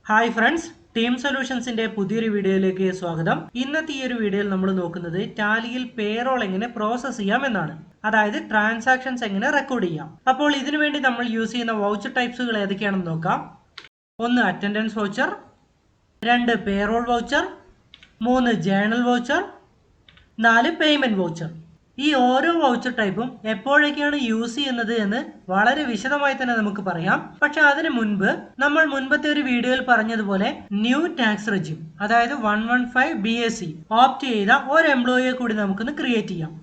Hi friends, team സൊല്യൂഷൻസിന്റെ പുതിയൊരു വീഡിയോയിലേക്ക് സ്വാഗതം. ഇന്നത്തെ ഈ ഒരു വീഡിയോയിൽ നമ്മൾ നോക്കുന്നത് ടാലിയിൽ പേറോൾ എങ്ങനെ പ്രോസസ് ചെയ്യാം എന്നാണ്. അതായത് ട്രാൻസാക്ഷൻസ് എങ്ങനെ റെക്കോർഡ് ചെയ്യാം. അപ്പോൾ ഇതിനു വേണ്ടി നമ്മൾ യൂസ് ചെയ്യുന്ന വൗച്ചർ ടൈപ്സുകൾ ഏതൊക്കെയാണെന്ന് നോക്കാം. 1 attendance voucher, 2 payroll voucher, 3 journal voucher, 4 payment voucher. ഈ ഓരോ വൗച്ചർ ടൈപ്പും എപ്പോഴൊക്കെയാണ് യൂസ് ചെയ്യുന്നത് എന്ന് വളരെ വിശദമായി തന്നെ നമുക്ക് പറയാം. പക്ഷെ അതിനു മുൻപ് നമ്മൾ മുൻപത്തെ ഒരു വീഡിയോയിൽ പറഞ്ഞതുപോലെ ന്യൂ ടാക്സ് റെജിം, അതായത് 115 BAC ഓപ്റ്റ് ചെയ്ത ഒരു എംപ്ലോയിയെ കൂടി നമുക്കൊന്ന് ക്രിയേറ്റ് ചെയ്യാം.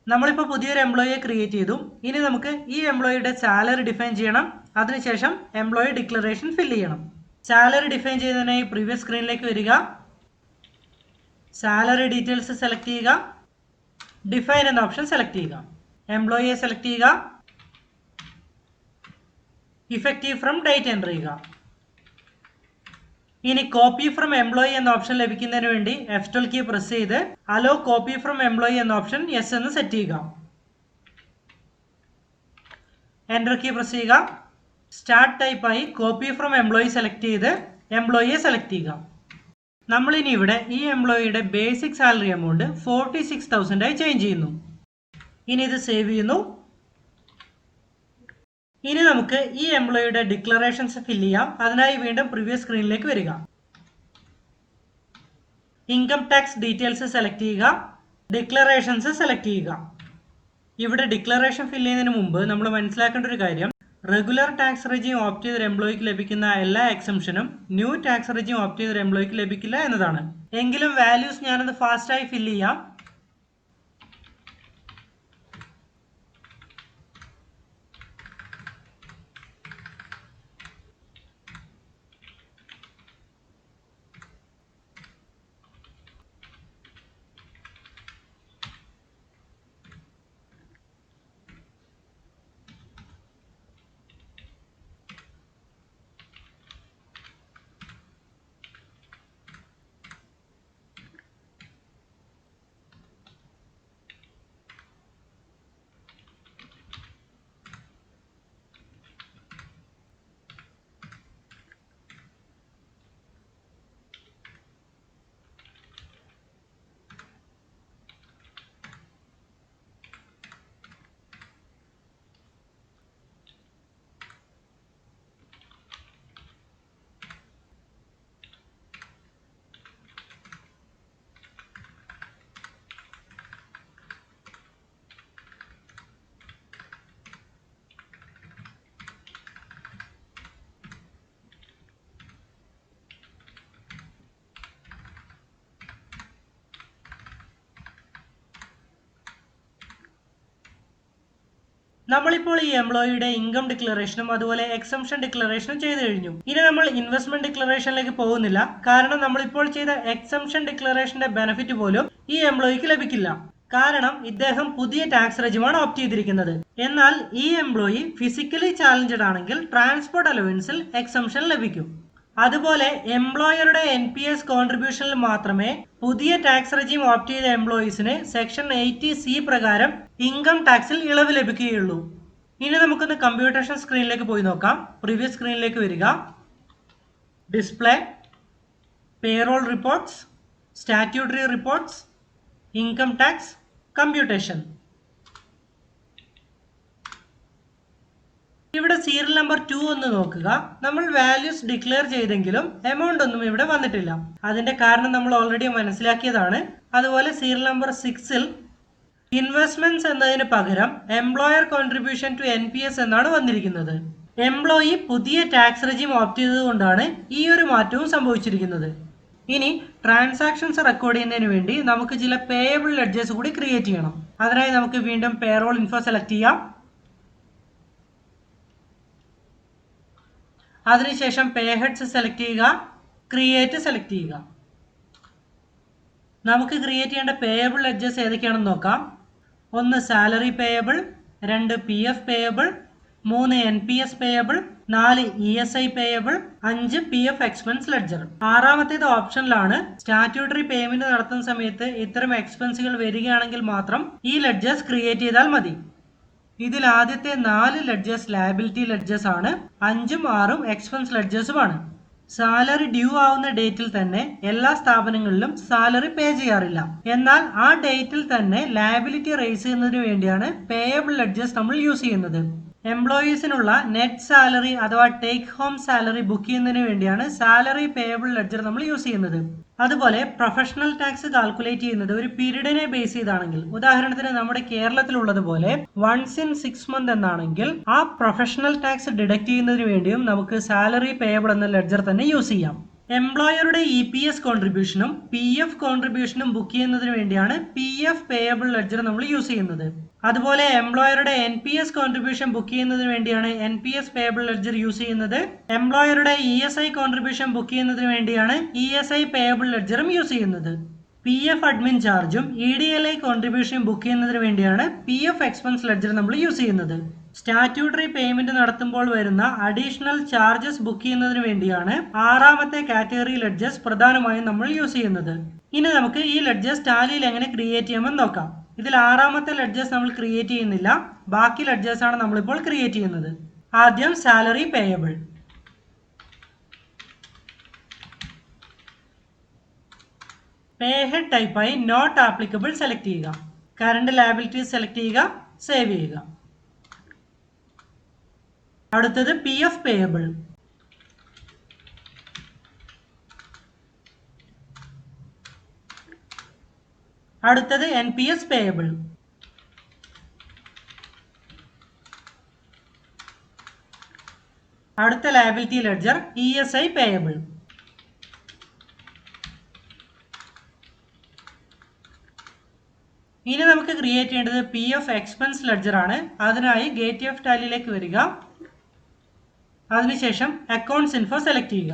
നമ്മളിപ്പോൾ പുതിയൊരു എംപ്ലോയിയെ ക്രിയേറ്റ് ചെയ്തു. ഇനി നമുക്ക് ഈ എംപ്ലോയിയുടെ സാലറി ഡിഫൈൻ ചെയ്യണം. അതിനുശേഷം എംപ്ലോയി ഡിക്ലറേഷൻ ഫില്ല് ചെയ്യണം. സാലറി ഡിഫൈൻ ചെയ്യുന്നതിനായി പ്രീവിയസ് സ്ക്രീനിലേക്ക് വരിക. സാലറി ഡീറ്റെയിൽസ് സെലക്ട് ചെയ്യുക. ഡിഫൈൻ എന്ന ഓപ്ഷൻ സെലക്ട് ചെയ്യുക. എംപ്ലോയിയെ സെലക്ട് ചെയ്യുക. ഇഫക്റ്റീവ് ഫ്രം ഡേറ്റ് എൻ്റർ ചെയ്യുക. ഇനി കോപ്പി ഫ്രം എംപ്ലോയി എന്ന ഓപ്ഷൻ ലഭിക്കുന്നതിന് വേണ്ടി F12 കീ പ്രസ് ചെയ്ത് അലോ കോപ്പി ഫ്രം എംപ്ലോയി എന്ന ഓപ്ഷൻ യെസ് എന്ന് സെറ്റ് ചെയ്യുക. എൻ്റർ കീ പ്രസ് ചെയ്യുക. സ്റ്റാർട്ട് ടൈപ്പായി കോപ്പി ഫ്രം എംപ്ലോയി സെലക്ട് ചെയ്ത് എംപ്ലോയിയെ സെലക്ട് ചെയ്യുക. നമ്മളിനി ഇവിടെ ഈ എംപ്ലോയിയുടെ ബേസിക് സാലറി എമൗണ്ട് 46,000 ആയി ചേഞ്ച് ചെയ്യുന്നു. ഇനി ഇത് സേവ് ചെയ്യുന്നു. ഇനി നമുക്ക് ഈ എംപ്ലോയിയുടെ ഡിക്ലറേഷൻസ് ഫില്ല് ചെയ്യാം. അതിനായി വീണ്ടും പ്രീവിയസ് സ്ക്രീനിലേക്ക് വരിക. ഇൻകം ടാക്സ് ഡീറ്റെയിൽസ് സെലക്ട് ചെയ്യുക. ഡിക്ലറേഷൻസ് സെലക്ട് ചെയ്യുക. ഇവിടെ ഡിക്ലറേഷൻ ഫില്ല് ചെയ്യുന്നതിന് മുമ്പ് നമ്മൾ മനസ്സിലാക്കേണ്ട ഒരു കാര്യം, റെഗുലർ ടാക്സ് റെജിം ഓപ്റ്റ് ചെയ്ത എംപ്ലോയിക്ക് ലഭിക്കുന്ന എല്ലാ എക്സംഷനും ന്യൂ ടാക്സ് റെജിം ഓപ്റ്റ് ചെയ്ത എംപ്ലോയിക്ക് ലഭിക്കില്ല എന്നതാണ്. എങ്കിലും വാല്യൂസ് ഞാനത് ഫാസ്റ്റായി ഫില്ല് ചെയ്യാം. നമ്മളിപ്പോൾ ഈ എംപ്ലോയിയുടെ ഇൻകം ഡിക്ലറേഷനും അതുപോലെ എക്സംഷൻ ഡിക്ലറേഷനും ചെയ്തു കഴിഞ്ഞു. ഇനി നമ്മൾ ഇൻവെസ്റ്റ്മെന്റ് ഡിക്ലറേഷനിലേക്ക് പോകുന്നില്ല. കാരണം നമ്മളിപ്പോൾ ചെയ്ത എക്സംഷൻ ഡിക്ലറേഷന്റെ ബെനിഫിറ്റ് പോലും ഈ എംപ്ലോയിക്ക് ലഭിക്കില്ല. കാരണം ഇദ്ദേഹം പുതിയ ടാക്സ് റെജിമാണ് ഓപ്റ്റ് ചെയ്തിരിക്കുന്നത്. എന്നാൽ ഈ എംപ്ലോയി ഫിസിക്കലി ചാലഞ്ചഡ് ആണെങ്കിൽ ട്രാൻസ്പോർട്ട് അലവൻസിൽ എക്സംഷൻ ലഭിക്കും. അതുപോലെ എംപ്ലോയറുടെ NPS കോൺട്രിബ്യൂഷനിൽ മാത്രമേ പുതിയ ടാക്സ് റെജീം ഓപ്റ്റ് ചെയ്ത എംപ്ലോയീസിന് സെക്ഷൻ 80C പ്രകാരം ഇൻകം ടാക്സിൽ ഇളവ് ലഭിക്കുകയുള്ളൂ. ഇനി നമുക്കൊന്ന് കമ്പ്യൂട്ടേഷൻ സ്ക്രീനിലേക്ക് പോയി നോക്കാം. പ്രീവിയസ് സ്ക്രീനിലേക്ക് വരിക. Display, payroll reports, statutory reports, income tax, computation. ഇവിടെ സീരിയൽ നമ്പർ 2 ഒന്ന് നോക്കുക. നമ്മൾ വാല്യൂസ് ഡിക്ലെയർ ചെയ്തെങ്കിലും എമൗണ്ട് ഒന്നും ഇവിടെ വന്നിട്ടില്ല. അതിന്റെ കാരണം നമ്മൾ ഓൾറെഡി മനസ്സിലാക്കിയതാണ്. അതുപോലെ സീരിയൽ നമ്പർ 6ൽ ഇൻവെസ്റ്റ്മെന്റ്സ് എന്നതിന് പകരം എംപ്ലോയർ കോൺട്രിബ്യൂഷൻ ടു NPS എന്നാണ് വന്നിരിക്കുന്നത്. എംപ്ലോയി പുതിയ ടാക്സ് റെജീം ഓപ്റ്റ് ചെയ്തതുകൊണ്ടാണ് ഈ ഒരു മാറ്റവും സംഭവിച്ചിരിക്കുന്നത്. ഇനി ട്രാൻസാക്ഷൻസ് റെക്കോർഡ് ചെയ്യുന്നതിന് വേണ്ടി നമുക്ക് ചില പേയബിൾ ലെഡ്ജേഴ്സ് കൂടി ക്രിയേറ്റ് ചെയ്യണം. അതിനായി നമുക്ക് വീണ്ടും പേറോൾ ഇൻഫോ സെലക്ട് ചെയ്യാം. അതിനുശേഷം പേ ഹെഡ്സ് സെലക്ട് ചെയ്യുക, ക്രിയേറ്റ് സെലക്ട് ചെയ്യുക. നമുക്ക് ക്രിയേറ്റ് ചെയ്യേണ്ട പേയബിൾ ലെഡ്ജേഴ്സ് ഏതൊക്കെയാണെന്ന് നോക്കാം. 1 salary payable, 2 PF payable, 3 NPS payable, 4 ESI payable, 5 PF expense ledger. ആറാമത്തേത് ഓപ്ഷനിലാണ്. സ്റ്റാറ്റ്യൂട്ടറി പേയ്മെന്റ് നടത്തുന്ന സമയത്ത് ഇത്തരം എക്സ്പെൻസുകൾ വരികയാണെങ്കിൽ മാത്രം ഈ ലെഡ്ജേഴ്സ് ക്രിയേറ്റ് ചെയ്താൽ മതി. ഇതിൽ ആദ്യത്തെ 4 ലെഡ്ജേഴ്സ് ലയബിലിറ്റി ലെഡ്ജേഴ്സ് ആണ്. 5ഉം 6ഉം എക്സ്പെൻസ് ലെഡ്ജേഴ്സുമാണ്. സാലറി ഡ്യൂ ആവുന്ന ഡേറ്റിൽ തന്നെ എല്ലാ സ്ഥാപനങ്ങളിലും സാലറി പേ ചെയ്യാറില്ല. എന്നാൽ ആ ഡേറ്റിൽ തന്നെ ലയബിലിറ്റി റേസ് ചെയ്യുന്നതിന് വേണ്ടിയാണ് പേയബിൾ ലെഡ്ജേഴ്സ് നമ്മൾ യൂസ് ചെയ്യുന്നത്. എംപ്ലോയീസിനുള്ള നെറ്റ് സാലറി അഥവാ ടേക്ക് ഹോം സാലറി ബുക്ക് ചെയ്യുന്നതിന് വേണ്ടിയാണ് സാലറി പേയബിൾ ലെഡ്ജർ നമ്മൾ യൂസ് ചെയ്യുന്നത്. അതുപോലെ പ്രൊഫഷണൽ ടാക്സ് കാൽക്കുലേറ്റ് ചെയ്യുന്നത് ഒരു പീരീഡിനെ ബേസ് ചെയ്താണെങ്കിൽ, ഉദാഹരണത്തിന് നമ്മുടെ കേരളത്തിലുള്ളതുപോലെ വൺസ് ഇൻ 6 months എന്നാണെങ്കിൽ ആ പ്രൊഫഷണൽ ടാക്സ് ഡിഡക്ട് ചെയ്യുന്നതിന് വേണ്ടിയും നമുക്ക് സാലറി പേയബിൾ എന്ന ലെഡ്ജർ തന്നെ യൂസ് ചെയ്യാം. എംപ്ലോയറുടെ EPS കോൺട്രിബ്യൂഷനും PF കോൺട്രിബ്യൂഷനും ബുക്ക് ചെയ്യുന്നതിന് വേണ്ടിയാണ് PF പേയബിൾ ലെഡ്ജർ നമ്മൾ യൂസ് ചെയ്യുന്നത്. അതുപോലെ എംപ്ലോയറുടെ NPS കോൺട്രിബ്യൂഷൻ ബുക്ക് ചെയ്യുന്നതിന് വേണ്ടിയാണ് NPS പേയബിൾ ലെഡ്ജർ യൂസ് ചെയ്യുന്നത്. എംപ്ലോയറുടെ ESI കോൺട്രിബ്യൂഷൻ ബുക്ക് ചെയ്യുന്നതിന് വേണ്ടിയാണ് ESI പേയബിൾ ലെഡ്ജറും യൂസ് ചെയ്യുന്നത്. PF അഡ്മിൻ ചാർജും EDLI കോൺട്രിബ്യൂഷനും ബുക്ക് ചെയ്യുന്നതിന് വേണ്ടിയാണ് PF എക്സ്പെൻസ് ലെഡ്ജർ നമ്മൾ യൂസ് ചെയ്യുന്നത്. സ്റ്റാറ്റ്യൂട്ടറി പേയ്മെന്റ് നടത്തുമ്പോൾ വരുന്ന അഡീഷണൽ ചാർജസ് ബുക്ക് ചെയ്യുന്നതിന് വേണ്ടിയാണ് ആറാമത്തെ കാറ്റഗറി ലെഡ്ജേഴ്സ് പ്രധാനമായും നമ്മൾ യൂസ് ചെയ്യുന്നത്. ഇനി നമുക്ക് ഈ ലെഡ്ജേഴ്സ് ടാലിയിൽ എങ്ങനെ ക്രിയേറ്റ് ചെയ്യാമെന്ന് നോക്കാം. ഇതിൽ ആറാമത്തെ ലെഡ്ജേഴ്സ് നമ്മൾ ക്രിയേറ്റ് ചെയ്യുന്നില്ല. ബാക്കി ലെഡ്ജേഴ്സ് ആണ് നമ്മളിപ്പോൾ ക്രിയേറ്റ് ചെയ്യുന്നത്. ആദ്യം സാലറി പേയബിൾ. പേ ഹെഡ് ടൈപ്പായി നോട്ട് ആപ്ലിക്കബിൾ സെലക്ട് ചെയ്യുക. കറണ്ട് ലയബിലിറ്റീസ് സെലക്ട് ചെയ്യുക, സേവ് ചെയ്യുക. അടുത്തത് PF പേയബിൾ. അടുത്തത് NPS പേയബിൾ. അടുത്ത ലയബിലിറ്റി ലെഡ്ജർ ESI പേയബിൾ. ഇനി നമുക്ക് ക്രിയേറ്റ് ചെയ്യേണ്ടത് PF എക്സ്പെൻസ് ലെഡ്ജർ ആണ്. അതിനായി ഗേറ്റ് ഓഫ് ടാലിയിലേക്ക് വരിക. അതിനുശേഷം അക്കൗണ്ട്സ് ഇൻഫോ സെലക്ട് ചെയ്യുക,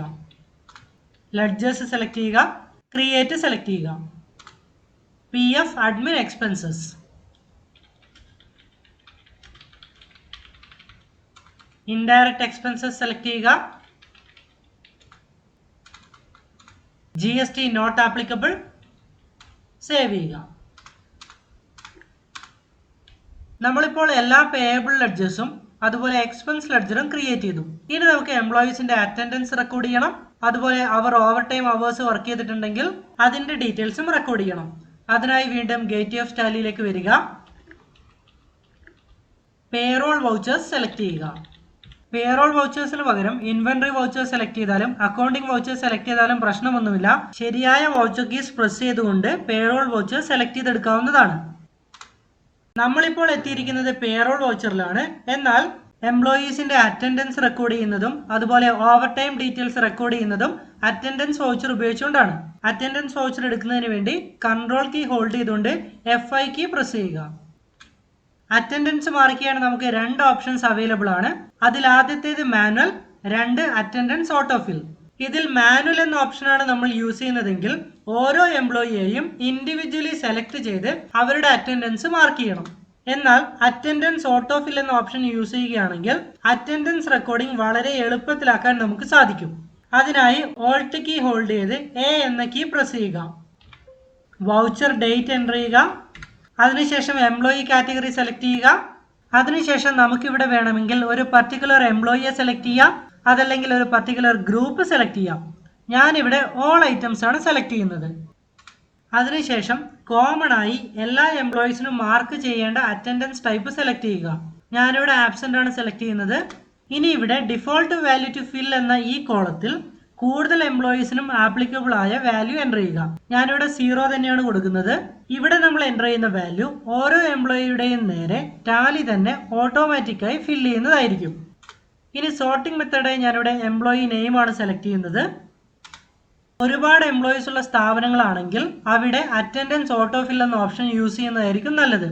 ലെഡ്ജേഴ്സ് സെലക്ട് ചെയ്യുക, ക്രിയേറ്റ് സെലക്ട് ചെയ്യുക. PF admin expenses. Indirect expenses select ചെയ്യുക. GST നോട്ട് ആപ്ലിക്കബിൾ, സേവ് ചെയ്യുക. നമ്മളിപ്പോൾ എല്ലാ പേയബിൾ ലെഡ്ജേഴ്സും അതുപോലെ എക്സ്പെൻസ് ലെഡ്ജറും ക്രിയേറ്റ് ചെയ്തു. ഇനി നമുക്ക് എംപ്ലോയീസിന്റെ അറ്റൻഡൻസ് റെക്കോർഡ് ചെയ്യണം. അതുപോലെ അവർ ഓവർ ടൈം അവേഴ്സ് വർക്ക് ചെയ്തിട്ടുണ്ടെങ്കിൽ അതിന്റെ ഡീറ്റെയിൽസും റെക്കോർഡ് ചെയ്യണം. അതിനായി വീണ്ടും ഗേറ്റ് ഓഫ് ടാലിയിലേക്ക് വരിക. പേറോൾ വൗച്ചേഴ്സ് സെലക്ട് ചെയ്യുക. പേറോൾ വൗച്ചേഴ്സിന് പകരം ഇൻവെന്ററി വൗച്ചേഴ്സ് സെലക്ട് ചെയ്താലും അക്കൗണ്ടിംഗ് വൗച്ചേഴ്സ് സെലക്ട് ചെയ്താലും പ്രശ്നമൊന്നുമില്ല. ശരിയായ വൗച്ചർ കീസ് പ്രസ് ചെയ്തുകൊണ്ട് പേറോൾ വൗച്ചേഴ്സ് സെലക്ട് ചെയ്തെടുക്കാവുന്നതാണ്. നമ്മളിപ്പോൾ എത്തിയിരിക്കുന്നത് പേറോൾ വൗച്ചറിലാണ്. എന്നാൽ എംപ്ലോയീസിന്റെ അറ്റൻഡൻസ് റെക്കോർഡ് ചെയ്യുന്നതും അതുപോലെ ഓവർ ടൈം ഡീറ്റെയിൽസ് റെക്കോർഡ് ചെയ്യുന്നതും അറ്റൻഡൻസ് വൗച്ചർ ഉപയോഗിച്ചുകൊണ്ടാണ്. അറ്റൻഡൻസ് വൗച്ചർ എടുക്കുന്നതിന് വേണ്ടി കൺട്രോൾ കീ ഹോൾഡ് ചെയ്തുകൊണ്ട് F5 കീ പ്രസ് ചെയ്യുക. അറ്റൻഡൻസ് മാർക്ക് ചെയ്യാൻ നമുക്ക് 2 ഓപ്ഷൻസ് അവൈലബിൾ ആണ്. അതിൽ ആദ്യത്തേത് മാനുവൽ, 2 അറ്റൻഡൻസ് ഓട്ടോഫിൽ. ഇതിൽ മാനുവൽ എന്ന ഓപ്ഷനാണ് നമ്മൾ യൂസ് ചെയ്യുന്നതെങ്കിൽ ഓരോ എംപ്ലോയിയെയും ഇൻഡിവിജ്വലി സെലക്ട് ചെയ്ത് അവരുടെ അറ്റൻഡൻസ് മാർക്ക് ചെയ്യണം. എന്നാൽ അറ്റൻഡൻസ് ഓട്ടോ ഫിൽ എന്ന ഓപ്ഷൻ യൂസ് ചെയ്യുകയാണെങ്കിൽ അറ്റൻഡൻസ് റെക്കോർഡിംഗ് വളരെ എളുപ്പത്തിലാക്കാൻ നമുക്ക് സാധിക്കും. അതിനായി ഓൾട്ട് കീ ഹോൾഡ് ചെയ്ത് എ എന്ന കീ പ്രസ് ചെയ്യുക. വൗച്ചർ ഡേറ്റ് എൻ്റർ ചെയ്യുക. അതിനുശേഷം എംപ്ലോയി കാറ്റഗറി സെലക്ട് ചെയ്യുക. അതിനുശേഷം നമുക്കിവിടെ വേണമെങ്കിൽ ഒരു പർട്ടിക്കുലർ എംപ്ലോയിയെ സെലക്ട് ചെയ്യാം, അതല്ലെങ്കിൽ ഒരു പർട്ടിക്കുലർ ഗ്രൂപ്പ് സെലക്ട് ചെയ്യാം. ഞാനിവിടെ ഓൾ ഐറ്റംസ് ആണ് സെലക്ട് ചെയ്യുന്നത്. അതിനുശേഷം കോമൺ ആയി എല്ലാ എംപ്ലോയീസിനും മാർക്ക് ചെയ്യേണ്ട അറ്റൻഡൻസ് ടൈപ്പ് സെലക്ട് ചെയ്യുക. ഞാനിവിടെ ആബ്സെന്റ് ആണ് സെലക്ട് ചെയ്യുന്നത്. ഇനി ഇവിടെ ഡിഫോൾട്ട് വാല്യൂ ടു ഫിൽ എന്ന ഈ കോളത്തിൽ കൂടുതൽ എംപ്ലോയീസിനും ആപ്ലിക്കബിൾ ആയ വാല്യൂ എൻ്റർ ചെയ്യുക. ഞാനിവിടെ 0 തന്നെയാണ് കൊടുക്കുന്നത്. ഇവിടെ നമ്മൾ എൻ്റർ ചെയ്യുന്ന വാല്യൂ ഓരോ എംപ്ലോയിയുടെയും നേരെ ടാലി തന്നെ ഓട്ടോമാറ്റിക്കായി ഫിൽ ചെയ്യുന്നതായിരിക്കും. ഇനി സോർട്ടിംഗ് മെത്തേഡായി ഞാനിവിടെ എംപ്ലോയി നെയിം ആണ് സെലക്ട് ചെയ്യുന്നത്. ഒരുപാട് എംപ്ലോയീസ് ഉള്ള സ്ഥാപനങ്ങളാണെങ്കിൽ അവിടെ അറ്റൻഡൻസ് ഓട്ടോ ഫിൽ എന്ന ഓപ്ഷൻ യൂസ് ചെയ്യുന്നതായിരിക്കും നല്ലത്.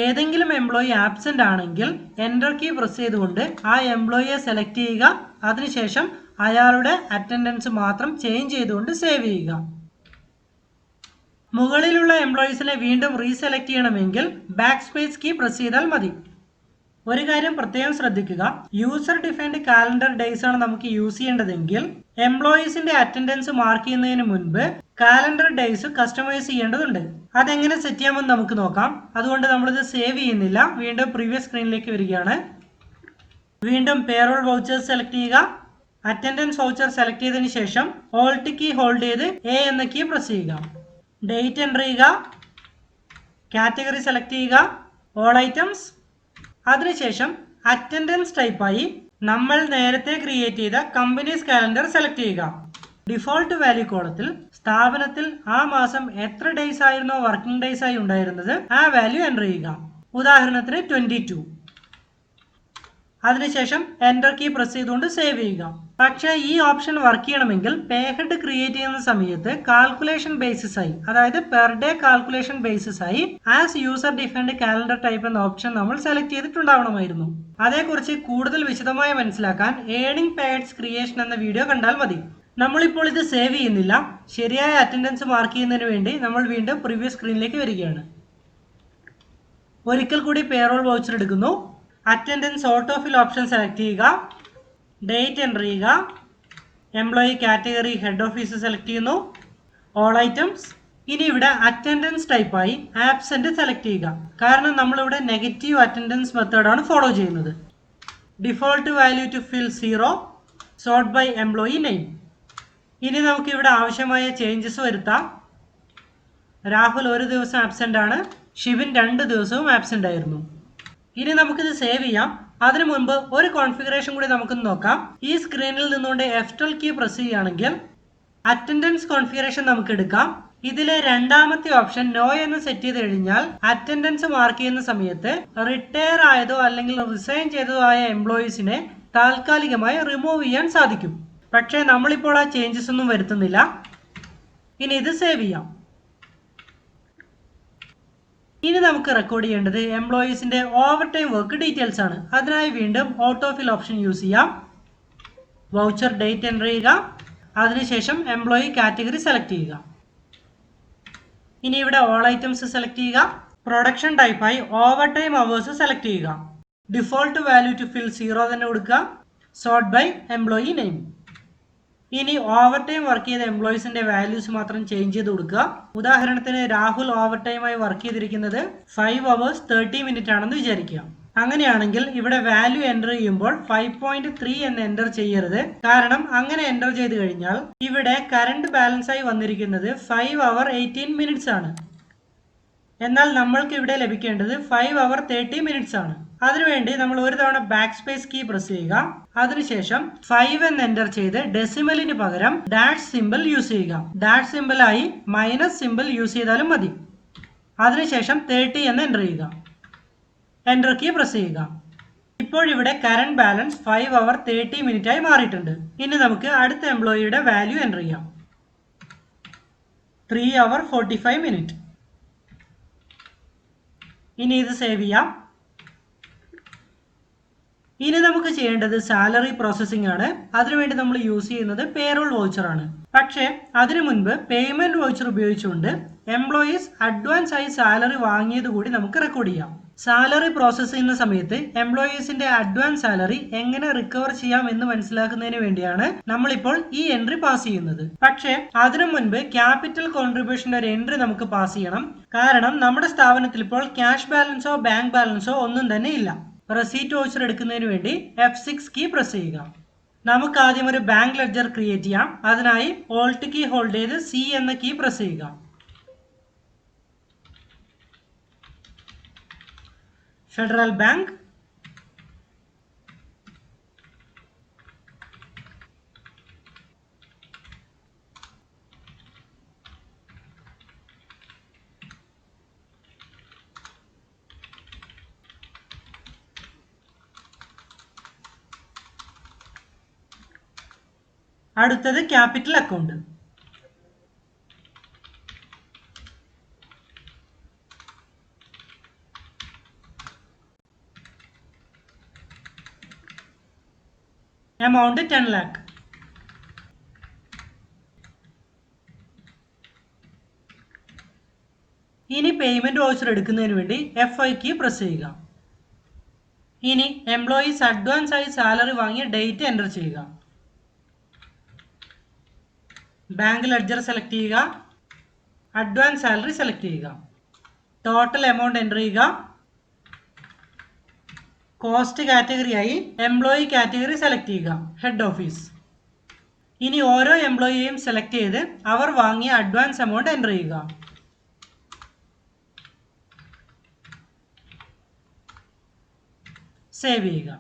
ഏതെങ്കിലും എംപ്ലോയി ആബ്സെന്റ് ആണെങ്കിൽ എൻ്റർ കീ പ്രസ് ചെയ്തുകൊണ്ട് ആ എംപ്ലോയിയെ സെലക്ട് ചെയ്യുക. അതിനുശേഷം അയാളുടെ അറ്റൻഡൻസ് മാത്രം ചേഞ്ച് ചെയ്തുകൊണ്ട് സേവ് ചെയ്യുക. മുകളിലുള്ള എംപ്ലോയീസിനെ വീണ്ടും റീസെലക്ട് ചെയ്യണമെങ്കിൽ ബാക്ക് സ്പേസ് കീ പ്രസ് ചെയ്താൽ മതി. ഒരു കാര്യം പ്രത്യേകം ശ്രദ്ധിക്കുക, യൂസർ ഡിഫൈൻഡ് കാലണ്ടർ ഡേയ്സ് ആണ് നമുക്ക് യൂസ് ചെയ്യേണ്ടതെങ്കിൽ എംപ്ലോയീസിന്റെ അറ്റൻഡൻസ് മാർക്ക് ചെയ്യുന്നതിന് മുൻപ് കാലണ്ടർ ഡേയ്സ് കസ്റ്റമൈസ് ചെയ്യേണ്ടതുണ്ട്. അതെങ്ങനെ സെറ്റ് ചെയ്യാമെന്ന് നമുക്ക് നോക്കാം. അതുകൊണ്ട് നമ്മളിത് സേവ് ചെയ്യുന്നില്ല, വീണ്ടും പ്രീവിയസ് സ്ക്രീനിലേക്ക് വരികയാണ്. വീണ്ടും പേറോൾ വൗച്ചേഴ്സ് സെലക്ട് ചെയ്യുക. അറ്റൻഡൻസ് വൗച്ചർ സെലക്ട് ചെയ്തതിന് ശേഷം ഓൾട്ട് കീ ഹോൾഡ് ചെയ്ത് എ എന്ന കീ പ്രസ് ചെയ്യുക. ഡേറ്റ് എൻ്റർ ചെയ്യുക. കാറ്റഗറി സെലക്ട് ചെയ്യുക, ഓൾ ഐറ്റംസ്. അതിനുശേഷം അറ്റൻഡൻസ് ടൈപ്പായി നമ്മൾ നേരത്തെ ക്രിയേറ്റ് ചെയ്ത കമ്പനീസ് കാലണ്ടർ സെലക്ട് ചെയ്യുക. ഡിഫോൾട്ട് വാല്യൂ കോളത്തിൽ സ്ഥാപനത്തിൽ ആ മാസം എത്ര ഡേയ്സ് ആയിരുന്നോ വർക്കിംഗ് ഡേയ്സ് ആയി ഉണ്ടായിരുന്നത് ആ വാല്യൂ എൻ്റർ ചെയ്യുക. ഉദാഹരണത്തിന് 22. അതിനുശേഷം എൻ്റർ കീ പ്രസ് ചെയ്തുകൊണ്ട് സേവ് ചെയ്യുക. പക്ഷേ ഈ ഓപ്ഷൻ വർക്ക് ചെയ്യണമെങ്കിൽ പേ ഹെഡ് ക്രിയേറ്റ് ചെയ്യുന്ന സമയത്ത് കാൽക്കുലേഷൻ ബേസിസ് ആയി, അതായത് പെർ ഡേ കാൽക്കുലേഷൻ ബേസിസ് ആയി as user defined calendar type എന്ന ഓപ്ഷൻ നമ്മൾ സെലക്ട് ചെയ്തിട്ടുണ്ടാവണമായിരുന്നു. അതേക്കുറിച്ച് കൂടുതൽ വിശദമായി മനസ്സിലാക്കാൻ ഏണിംഗ് പേ ഹെഡ്സ് ക്രിയേഷൻ എന്ന വീഡിയോ കണ്ടാൽ മതി. നമ്മളിപ്പോൾ ഇത് സേവ് ചെയ്യുന്നില്ല. ശരിയായ അറ്റൻഡൻസ് മാർക്ക് ചെയ്യുന്നതിന് വേണ്ടി നമ്മൾ വീണ്ടും പ്രീവിയസ് സ്ക്രീനിലേക്ക് വരികയാണ്. ഒരിക്കൽ കൂടി പേറോൾ വൗച്ചർ എടുക്കുന്നു. Attendance auto fill option select ചെയ്യുക. ഡേറ്റ് എൻ്റർ ചെയ്യുക. Employee category head office select ചെയ്യുന്നു. All items. ഇനി ഇവിടെ അറ്റൻഡൻസ് ടൈപ്പായി ആബ്സെന്റ് സെലക്ട് ചെയ്യുക. കാരണം നമ്മളിവിടെ നെഗറ്റീവ് അറ്റൻഡൻസ് മെത്തേഡാണ് ഫോളോ ചെയ്യുന്നത്. Default value to fill 0. Sort by employee name. ഇനി നമുക്ക് ഇവിടെ ആവശ്യമായ ചേഞ്ചസ് വരുത്താം. രാഹുൽ 1 ദിവസം ആബ്സെന്റ് ആണ്. ഷിബിൻ 2 ദിവസവും ആബ്സെന്റ് ആയിരുന്നു. ഇനി നമുക്കിത് സേവ് ചെയ്യാം. അതിനു മുൻപ് ഒരു കോൺഫിഗറേഷൻ കൂടി നമുക്ക് നോക്കാം. ഈ സ്ക്രീനിൽ നിന്നുകൊണ്ട് F12 കീ പ്രസ് ചെയ്യുകയാണെങ്കിൽ അറ്റൻഡൻസ് കോൺഫിഗറേഷൻ നമുക്ക് എടുക്കാം. ഇതിലെ രണ്ടാമത്തെ ഓപ്ഷൻ നോ എന്ന് സെറ്റ് ചെയ്ത് കഴിഞ്ഞാൽ അറ്റൻഡൻസ് മാർക്ക് ചെയ്യുന്ന സമയത്ത് റിട്ടയർ ആയതോ അല്ലെങ്കിൽ റിസൈൻ ചെയ്തതോ ആയ എംപ്ലോയീസിനെ താൽക്കാലികമായി റിമൂവ് ചെയ്യാൻ സാധിക്കും. പക്ഷേ നമ്മളിപ്പോൾ ആ ചേഞ്ചസ് ഒന്നും വരുത്തുന്നില്ല. ഇനി ഇത് സേവ് ചെയ്യാം. ഇനി നമുക്ക് റെക്കോർഡ് ചെയ്യേണ്ടത് എംപ്ലോയീസിന്റെ ഓവർ ടൈം വർക്ക് ഡീറ്റെയിൽസ് ആണ്. അതിനായി വീണ്ടും ഓട്ടോ ഫിൽ ഓപ്ഷൻ യൂസ് ചെയ്യാം. വൗച്ചർ ഡേറ്റ് എൻ്റർ ചെയ്യുക. അതിനുശേഷം എംപ്ലോയി കാറ്റഗറി സെലക്ട് ചെയ്യുക. ഇനി ഇവിടെ ഓൾ ഐറ്റംസ് സെലക്ട് ചെയ്യുക. പ്രൊഡക്ഷൻ ടൈപ്പായി ഓവർ ടൈം അവേഴ്സ് സെലക്ട് ചെയ്യുക. ഡിഫോൾട്ട് വാല്യൂ ടു ഫിൽ 0 തന്നെ കൊടുക്കുക. Sort by employee name. ഇനി ഓവർ ടൈം വർക്ക് ചെയ്ത എംപ്ലോയീസിന്റെ വാല്യൂസ് മാത്രം ചേഞ്ച് ചെയ്ത് കൊടുക്കുക. ഉദാഹരണത്തിന് രാഹുൽ ഓവർ ടൈമായി വർക്ക് ചെയ്തിരിക്കുന്നത് 5 hours 30 minutes ആണെന്ന് വിചാരിക്കുക. അങ്ങനെയാണെങ്കിൽ ഇവിടെ വാല്യൂ എൻ്റർ ചെയ്യുമ്പോൾ 5.3 എന്ന് എൻ്റർ ചെയ്യരുത്. കാരണം അങ്ങനെ എൻ്റർ ചെയ്ത് കഴിഞ്ഞാൽ ഇവിടെ കറണ്ട് ബാലൻസ് ആയി വന്നിരിക്കുന്നത് 5 hours 18 minutes ആണ്. എന്നാൽ നമ്മൾക്ക് ഇവിടെ ലഭിക്കേണ്ടത് 5 hours 30 minutes ആണ്. അതിനുവേണ്ടി നമ്മൾ ഒരു തവണ ബാക്ക് സ്പേസ് കീ പ്രസ് ചെയ്യുക. അതിനുശേഷം 5 എന്ന് എൻ്റർ ചെയ്ത് ഡെസിമലിന് പകരം ഡാഷ് സിമ്പിൾ യൂസ് ചെയ്യുക. ഡാഷ് സിമ്പിൾ ആയി മൈനസ് സിമ്പിൾ യൂസ് ചെയ്താലും മതി. അതിനുശേഷം 30 എന്ന് എൻ്റർ ചെയ്യുക. എൻ്റർ കീ പ്രസ് ചെയ്യുക. ഇപ്പോഴിവിടെ കറണ്ട് ബാലൻസ് 5 hours 30 minutes ആയി മാറിയിട്ടുണ്ട്. ഇനി നമുക്ക് അടുത്ത എംപ്ലോയിയുടെ വാല്യൂ എൻ്റർ ചെയ്യാം. 3 hours 45 minutes. ഇനി ഇത് സേവ് ചെയ്യാം. ഇനി നമുക്ക് ചെയ്യേണ്ടത് സാലറി പ്രോസസ്സിംഗ് ആണ്. അതിനുവേണ്ടി നമ്മൾ യൂസ് ചെയ്യുന്നത് പേറോൾ വൗച്ചർ ആണ്. പക്ഷേ അതിനു മുൻപ് പേയ്മെന്റ് വൗച്ചർ ഉപയോഗിച്ചുകൊണ്ട് എംപ്ലോയീസ് അഡ്വാൻസ് ആയി സാലറി വാങ്ങിയത് കൂടി നമുക്ക് റെക്കോർഡ് ചെയ്യാം. സാലറി പ്രോസസ് ചെയ്യുന്ന സമയത്ത് എംപ്ലോയീസിന്റെ അഡ്വാൻസ് സാലറി എങ്ങനെ റിക്കവർ ചെയ്യാം എന്ന് മനസ്സിലാക്കുന്നതിന് വേണ്ടിയാണ് നമ്മളിപ്പോൾ ഈ എൻട്രി പാസ് ചെയ്യുന്നത്. പക്ഷേ അതിനു മുൻപ് ക്യാപിറ്റൽ കോൺട്രിബ്യൂഷന്റെ ഒരു എൻട്രി നമുക്ക് പാസ് ചെയ്യണം. കാരണം നമ്മുടെ സ്ഥാപനത്തിൽ ഇപ്പോൾ ക്യാഷ് ബാലൻസോ ബാങ്ക് ബാലൻസോ ഒന്നും തന്നെ ഇല്ല. റെസീറ്റ് വൗച്ചർ എടുക്കുന്നതിന് വേണ്ടി F6 കീ പ്രസ് ചെയ്യുക. നമുക്ക് ആദ്യം ഒരു ബാങ്ക് ലെഡ്ജർ ക്രിയേറ്റ് ചെയ്യാം. അതിനായി ഓൾട്ട് കീ ഹോൾഡ് ചെയ്ത് C എന്ന കീ പ്രസ് ചെയ്യുക. ഫെഡറൽ ബാങ്ക്, അടുത്തത് ക്യാപിറ്റൽ അക്കൗണ്ട്. Amount 10 lakh. ഇനി പേയ്മെന്റ് വൗച്ചർ എടുക്കുന്നതിന് വേണ്ടി F5 കീ പ്രസ് ചെയ്യുക. ഇനി എംപ്ലോയീസ് അഡ്വാൻസ് ആയി സാലറി വാങ്ങിയ ഡേറ്റ് എൻ്റർ ചെയ്യുക. ബാങ്ക് ലെഡ്ജർ സെലക്ട് ചെയ്യുക. അഡ്വാൻസ് സാലറി സെലക്ട് ചെയ്യുക. ടോട്ടൽ എമൗണ്ട് എൻ്റർ ചെയ്യുക. കോസ്റ്റ് കാറ്റഗറിയായി എംപ്ലോയി കാറ്റഗറി സെലക്ട് ചെയ്യുക. Head office. ഇനി ഓരോ എംപ്ലോയിയെയും സെലക്ട് ചെയ്ത് അവർ വാങ്ങിയ അഡ്വാൻസ് എമൗണ്ട് എൻ്റർ ചെയ്യുക. സേവ് ചെയ്യുക.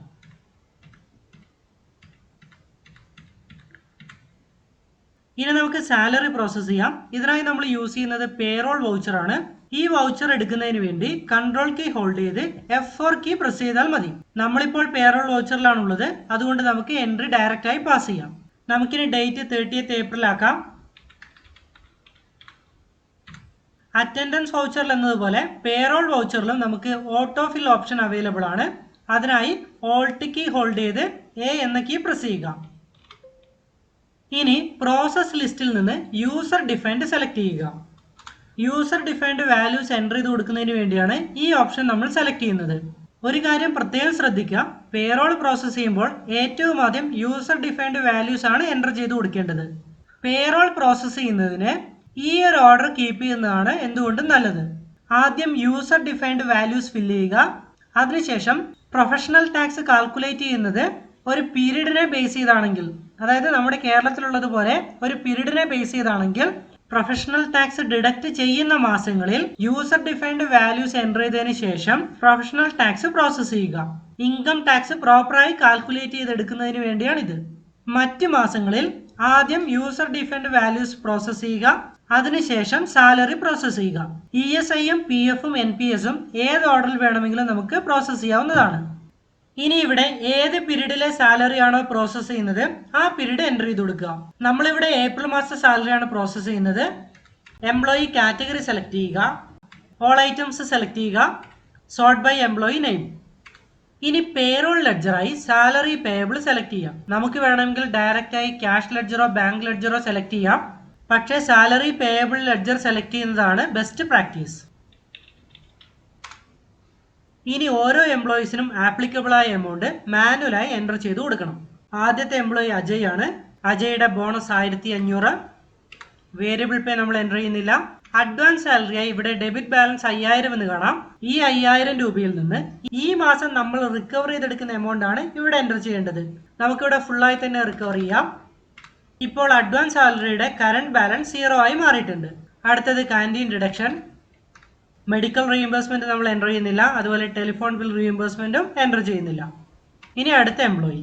ഇനി നമുക്ക് സാലറി പ്രോസസ് ചെയ്യാം. ഇതിനായി നമ്മൾ യൂസ് ചെയ്യുന്നത് പേറോൾ വൗച്ചർ ആണ്. ഈ വൗച്ചർ എടുക്കുന്നതിന് വേണ്ടി കൺട്രോൾ കീ ഹോൾഡ് ചെയ്ത് F4 കീ പ്രസ് ചെയ്താൽ മതി. നമ്മളിപ്പോൾ പേറോൾ വൗച്ചറിലാണുള്ളത്, അതുകൊണ്ട് നമുക്ക് എൻട്രി ഡയറക്റ്റ് ആയി പാസ് ചെയ്യാം. നമുക്കിനി ഡേറ്റ് 30th April ആക്കാം. അറ്റൻഡൻസ് വൗച്ചറിൽ എന്നതുപോലെ പേറോൾ വൗച്ചറിലും നമുക്ക് ഓട്ടോ ഫിൽ ഓപ്ഷൻ അവൈലബിൾ ആണ്. അതിനായി ഓൾട്ട് കീ ഹോൾഡ് ചെയ്ത് A എന്ന കീ പ്രസ് ചെയ്യുക. ഇനി പ്രോസസ് ലിസ്റ്റിൽ നിന്ന് യൂസർ ഡിഫൈൻഡ് സെലക്ട് ചെയ്യുക. യൂസർ ഡിഫൈൻഡ് വാല്യൂസ് എൻ്റർ ചെയ്ത് കൊടുക്കുന്നതിന് വേണ്ടിയാണ് ഈ ഓപ്ഷൻ നമ്മൾ സെലക്ട് ചെയ്യുന്നത്. ഒരു കാര്യം പ്രത്യേകം ശ്രദ്ധിക്കുക, പേറോൾ പ്രോസസ് ചെയ്യുമ്പോൾ ഏറ്റവും ആദ്യം യൂസർ ഡിഫൈൻഡ് വാല്യൂസ് ആണ് എൻ്റർ ചെയ്ത് കൊടുക്കേണ്ടത്. പേറോൾ പ്രോസസ് ചെയ്യുന്നതിന് ഈ ഒരു ഓർഡർ കീപ്പ് ചെയ്യുന്നതാണ് എന്തുകൊണ്ടും നല്ലത്. ആദ്യം യൂസർ ഡിഫൈൻഡ് വാല്യൂസ് ഫില്ല് ചെയ്യുക. അതിനുശേഷം പ്രൊഫഷണൽ ടാക്സ് കാൽക്കുലേറ്റ് ചെയ്യുന്നത് ഒരു പീരീഡിനെ ബേസ് ചെയ്താണെങ്കിൽ, അതായത് നമ്മുടെ കേരളത്തിലുള്ളതുപോലെ ഒരു പീരീഡിനെ ബേസ് ചെയ്താണെങ്കിൽ പ്രൊഫഷണൽ ടാക്സ് ഡിഡക്റ്റ് ചെയ്യുന്ന മാസങ്ങളിൽ യൂസർ ഡിഫൈൻഡ് വാല്യൂസ് എൻ്റർ ചെയ്തതിനു ശേഷം പ്രൊഫഷണൽ ടാക്സ് പ്രോസസ് ചെയ്യുക. ഇൻകം ടാക്സ് പ്രോപ്പറായി കാൽക്കുലേറ്റ് ചെയ്തെടുക്കുന്നതിന് വേണ്ടിയാണിത്. മറ്റ് മാസങ്ങളിൽ ആദ്യം യൂസർ ഡിഫൈൻഡ് വാല്യൂസ് പ്രോസസ് ചെയ്യുക. അതിനുശേഷം സാലറി പ്രോസസ് ചെയ്യുക. ESIയും PFും NPSും ഏത് ഓർഡറിൽ വേണമെങ്കിലും നമുക്ക് പ്രോസസ് ചെയ്യാവുന്നതാണ്. ഇനി ഇവിടെ ഏത് പീരീഡിലെ സാലറി ആണോ പ്രോസസ് ചെയ്യുന്നത് ആ പീരീഡ് എൻ്റർ ചെയ്ത് കൊടുക്കുക. നമ്മളിവിടെ ഏപ്രിൽ മാസത്തെ സാലറിയാണ് പ്രോസസ് ചെയ്യുന്നത്. എംപ്ലോയി കാറ്റഗറി സെലക്ട് ചെയ്യുക. ഓൾ ഐറ്റംസ് സെലക്ട് ചെയ്യുക. Sort by employee name. ഇനി പേറോൾ ലെഡ്ജറായി സാലറി പേയബിൾ സെലക്ട് ചെയ്യാം. നമുക്ക് വേണമെങ്കിൽ ഡയറക്റ്റായി ക്യാഷ് ലെഡ്ജറോ ബാങ്ക് ലെഡ്ജറോ സെലക്ട് ചെയ്യാം. പക്ഷേ സാലറി പേയബിൾ ലെഡ്ജർ സെലക്ട് ചെയ്യുന്നതാണ് ബെസ്റ്റ് പ്രാക്ടീസ്. ഇനി ഓരോ എംപ്ലോയീസിനും ആപ്ലിക്കബിൾ ആയ എമൗണ്ട് മാനുവലായി എൻ്റർ ചെയ്ത് കൊടുക്കണം. ആദ്യത്തെ എംപ്ലോയി അജയ് ആണ്. അജയുടെ ബോണസ് 1500. വേരിയബിൾ പേ നമ്മൾ എൻ്റർ ചെയ്യുന്നില്ല. അഡ്വാൻസ് സാലറിയായി ഇവിടെ ഡെബിറ്റ് ബാലൻസ് 5000 എന്ന് കാണാം. ഈ 5000 രൂപയിൽ നിന്ന് ഈ മാസം നമ്മൾ റിക്കവർ ചെയ്തെടുക്കുന്ന എമൗണ്ട് ആണ് ഇവിടെ എൻ്റർ ചെയ്യേണ്ടത്. നമുക്കിവിടെ ഫുള്ളായി തന്നെ റിക്കവർ ചെയ്യാം. ഇപ്പോൾ അഡ്വാൻസ് സാലറിയുടെ കറണ്ട് ബാലൻസ് 0 ആയി മാറിയിട്ടുണ്ട്. അടുത്തത് കാൻറ്റീൻ ഡിഡക്ഷൻ. മെഡിക്കൽ റീഇംബേഴ്സ്മെന്റ് നമ്മൾ എൻ്റർ ചെയ്യുന്നില്ല. അതുപോലെ ടെലിഫോൺ ബിൽ റീഇംബേഴ്സ്മെന്റും എൻ്റർ ചെയ്യുന്നില്ല. ഇനി അടുത്ത എംപ്ലോയി.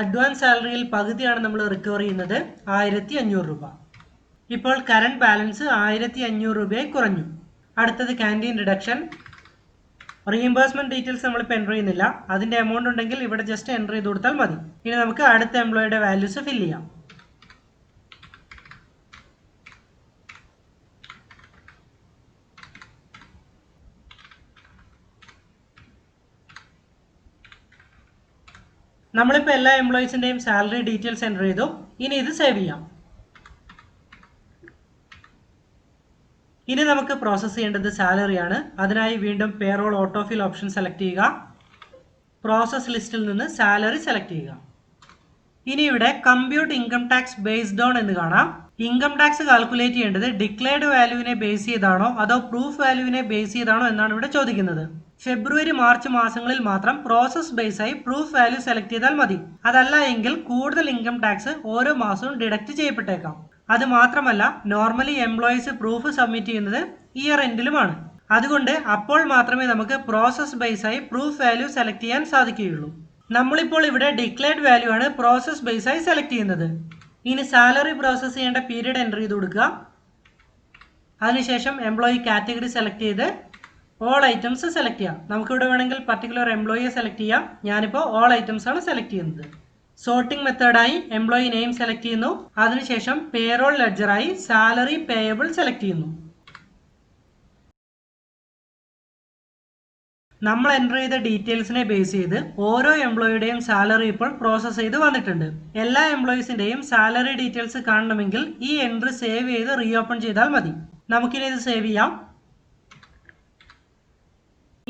അഡ്വാൻസ് സാലറിയിൽ പകുതിയാണ് നമ്മൾ റിക്കവർ ചെയ്യുന്നത്, 1500 രൂപ. ഇപ്പോൾ കറണ്ട് ബാലൻസ് 1500 രൂപയായി കുറഞ്ഞു. അടുത്തത് കാൻറ്റീൻ ഡിഡക്ഷൻ. റീഇംബേഴ്സ്മെന്റ് ഡീറ്റെയിൽസ് നമ്മളിപ്പോൾ എൻ്റർ ചെയ്യുന്നില്ല. അതിൻ്റെ എമൗണ്ട് ഉണ്ടെങ്കിൽ ഇവിടെ ജസ്റ്റ് എൻ്റർ ചെയ്ത് കൊടുത്താൽ മതി. ഇനി നമുക്ക് അടുത്ത എംപ്ലോയിയുടെ വാല്യൂസ് ഫില്ല് ചെയ്യാം. നമ്മളിപ്പോൾ എല്ലാ എംപ്ലോയീസിൻ്റെയും സാലറി ഡീറ്റെയിൽസ് എൻ്റർ ചെയ്തു. ഇനി ഇത് സേവ് ചെയ്യാം. ഇനി നമുക്ക് പ്രോസസ്സ് ചെയ്യേണ്ടത് സാലറിയാണ്. അതിനായി വീണ്ടും പേറോൾ ഓട്ടോഫിൽ ഓപ്ഷൻ സെലക്ട് ചെയ്യുക. പ്രോസസ് ലിസ്റ്റിൽ നിന്ന് സാലറി സെലക്ട് ചെയ്യുക. ഇനി ഇവിടെ compute income tax based on എന്ന് കാണാം. ഇൻകം ടാക്സ് കാൽക്കുലേറ്റ് ചെയ്യേണ്ടത് ഡിക്ലെയർഡ് വാല്യൂവിനെ ബേസ് ചെയ്താണോ അതോ പ്രൂഫ് വാല്യൂവിനെ ബേസ് ചെയ്താണോ എന്നാണ് ഇവിടെ ചോദിക്കുന്നത്. ഫെബ്രുവരി മാർച്ച് മാസങ്ങളിൽ മാത്രം പ്രോസസ് ബേസ് ആയി പ്രൂഫ് വാല്യൂ സെലക്ട് ചെയ്താൽ മതി. അതല്ല എങ്കിൽ കൂടുതൽ ഇൻകം ടാക്സ് ഓരോ മാസവും ഡിഡക്റ്റ് ചെയ്യപ്പെട്ടേക്കാം. അത് മാത്രമല്ല, നോർമലി എംപ്ലോയീസ് പ്രൂഫ് സബ്മിറ്റ് ചെയ്യുന്നത് ഇയർ എൻഡിലുമാണ്. അതുകൊണ്ട് അപ്പോൾ മാത്രമേ നമുക്ക് പ്രോസസ് ബേസ് ആയി പ്രൂഫ് വാല്യൂ സെലക്ട് ചെയ്യാൻ സാധിക്കുകയുള്ളൂ. നമ്മളിപ്പോൾ ഇവിടെ ഡിക്ലെയർഡ് വാല്യൂ ആണ് പ്രോസസ് ബേസ് ആയി സെലക്ട് ചെയ്യുന്നത്. ഇനി സാലറി പ്രോസസ് ചെയ്യേണ്ട പീരീഡ് എൻ്റർ ചെയ്ത് കൊടുക്കുക. അതിനുശേഷം എംപ്ലോയി കാറ്റഗറി സെലക്ട് ചെയ്ത് ഓൾ ഐറ്റംസ് സെലക്ട് ചെയ്യാം. നമുക്കിവിടെ വേണമെങ്കിൽ പർട്ടിക്കുലർ എംപ്ലോയിയെ സെലക്ട് ചെയ്യാം. ഞാനിപ്പോൾ ഓൾ ഐറ്റംസ് ആണ് സെലക്ട് ചെയ്യുന്നത്. സോർട്ടിംഗ് മെത്തേഡായി എംപ്ലോയി നെയിം സെലക്ട് ചെയ്യുന്നു. അതിനുശേഷം പേറോൾ ലെഡ്ജറായി സാലറി പേയബിൾ സെലക്ട് ചെയ്യുന്നു. നമ്മൾ എൻ്റർ ചെയ്ത ഡീറ്റെയിൽസിനെ ബേസ് ചെയ്ത് ഓരോ എംപ്ലോയിയുടെയും സാലറി ഇപ്പോൾ പ്രോസസ്സ് ചെയ്ത് വന്നിട്ടുണ്ട്. എല്ലാ എംപ്ലോയീസിൻ്റെയും സാലറി ഡീറ്റെയിൽസ് കാണണമെങ്കിൽ ഈ എൻട്രി സേവ് ചെയ്ത് റീഓപ്പൺ ചെയ്താൽ മതി. നമുക്കിനി ഇത് സേവ് ചെയ്യാം.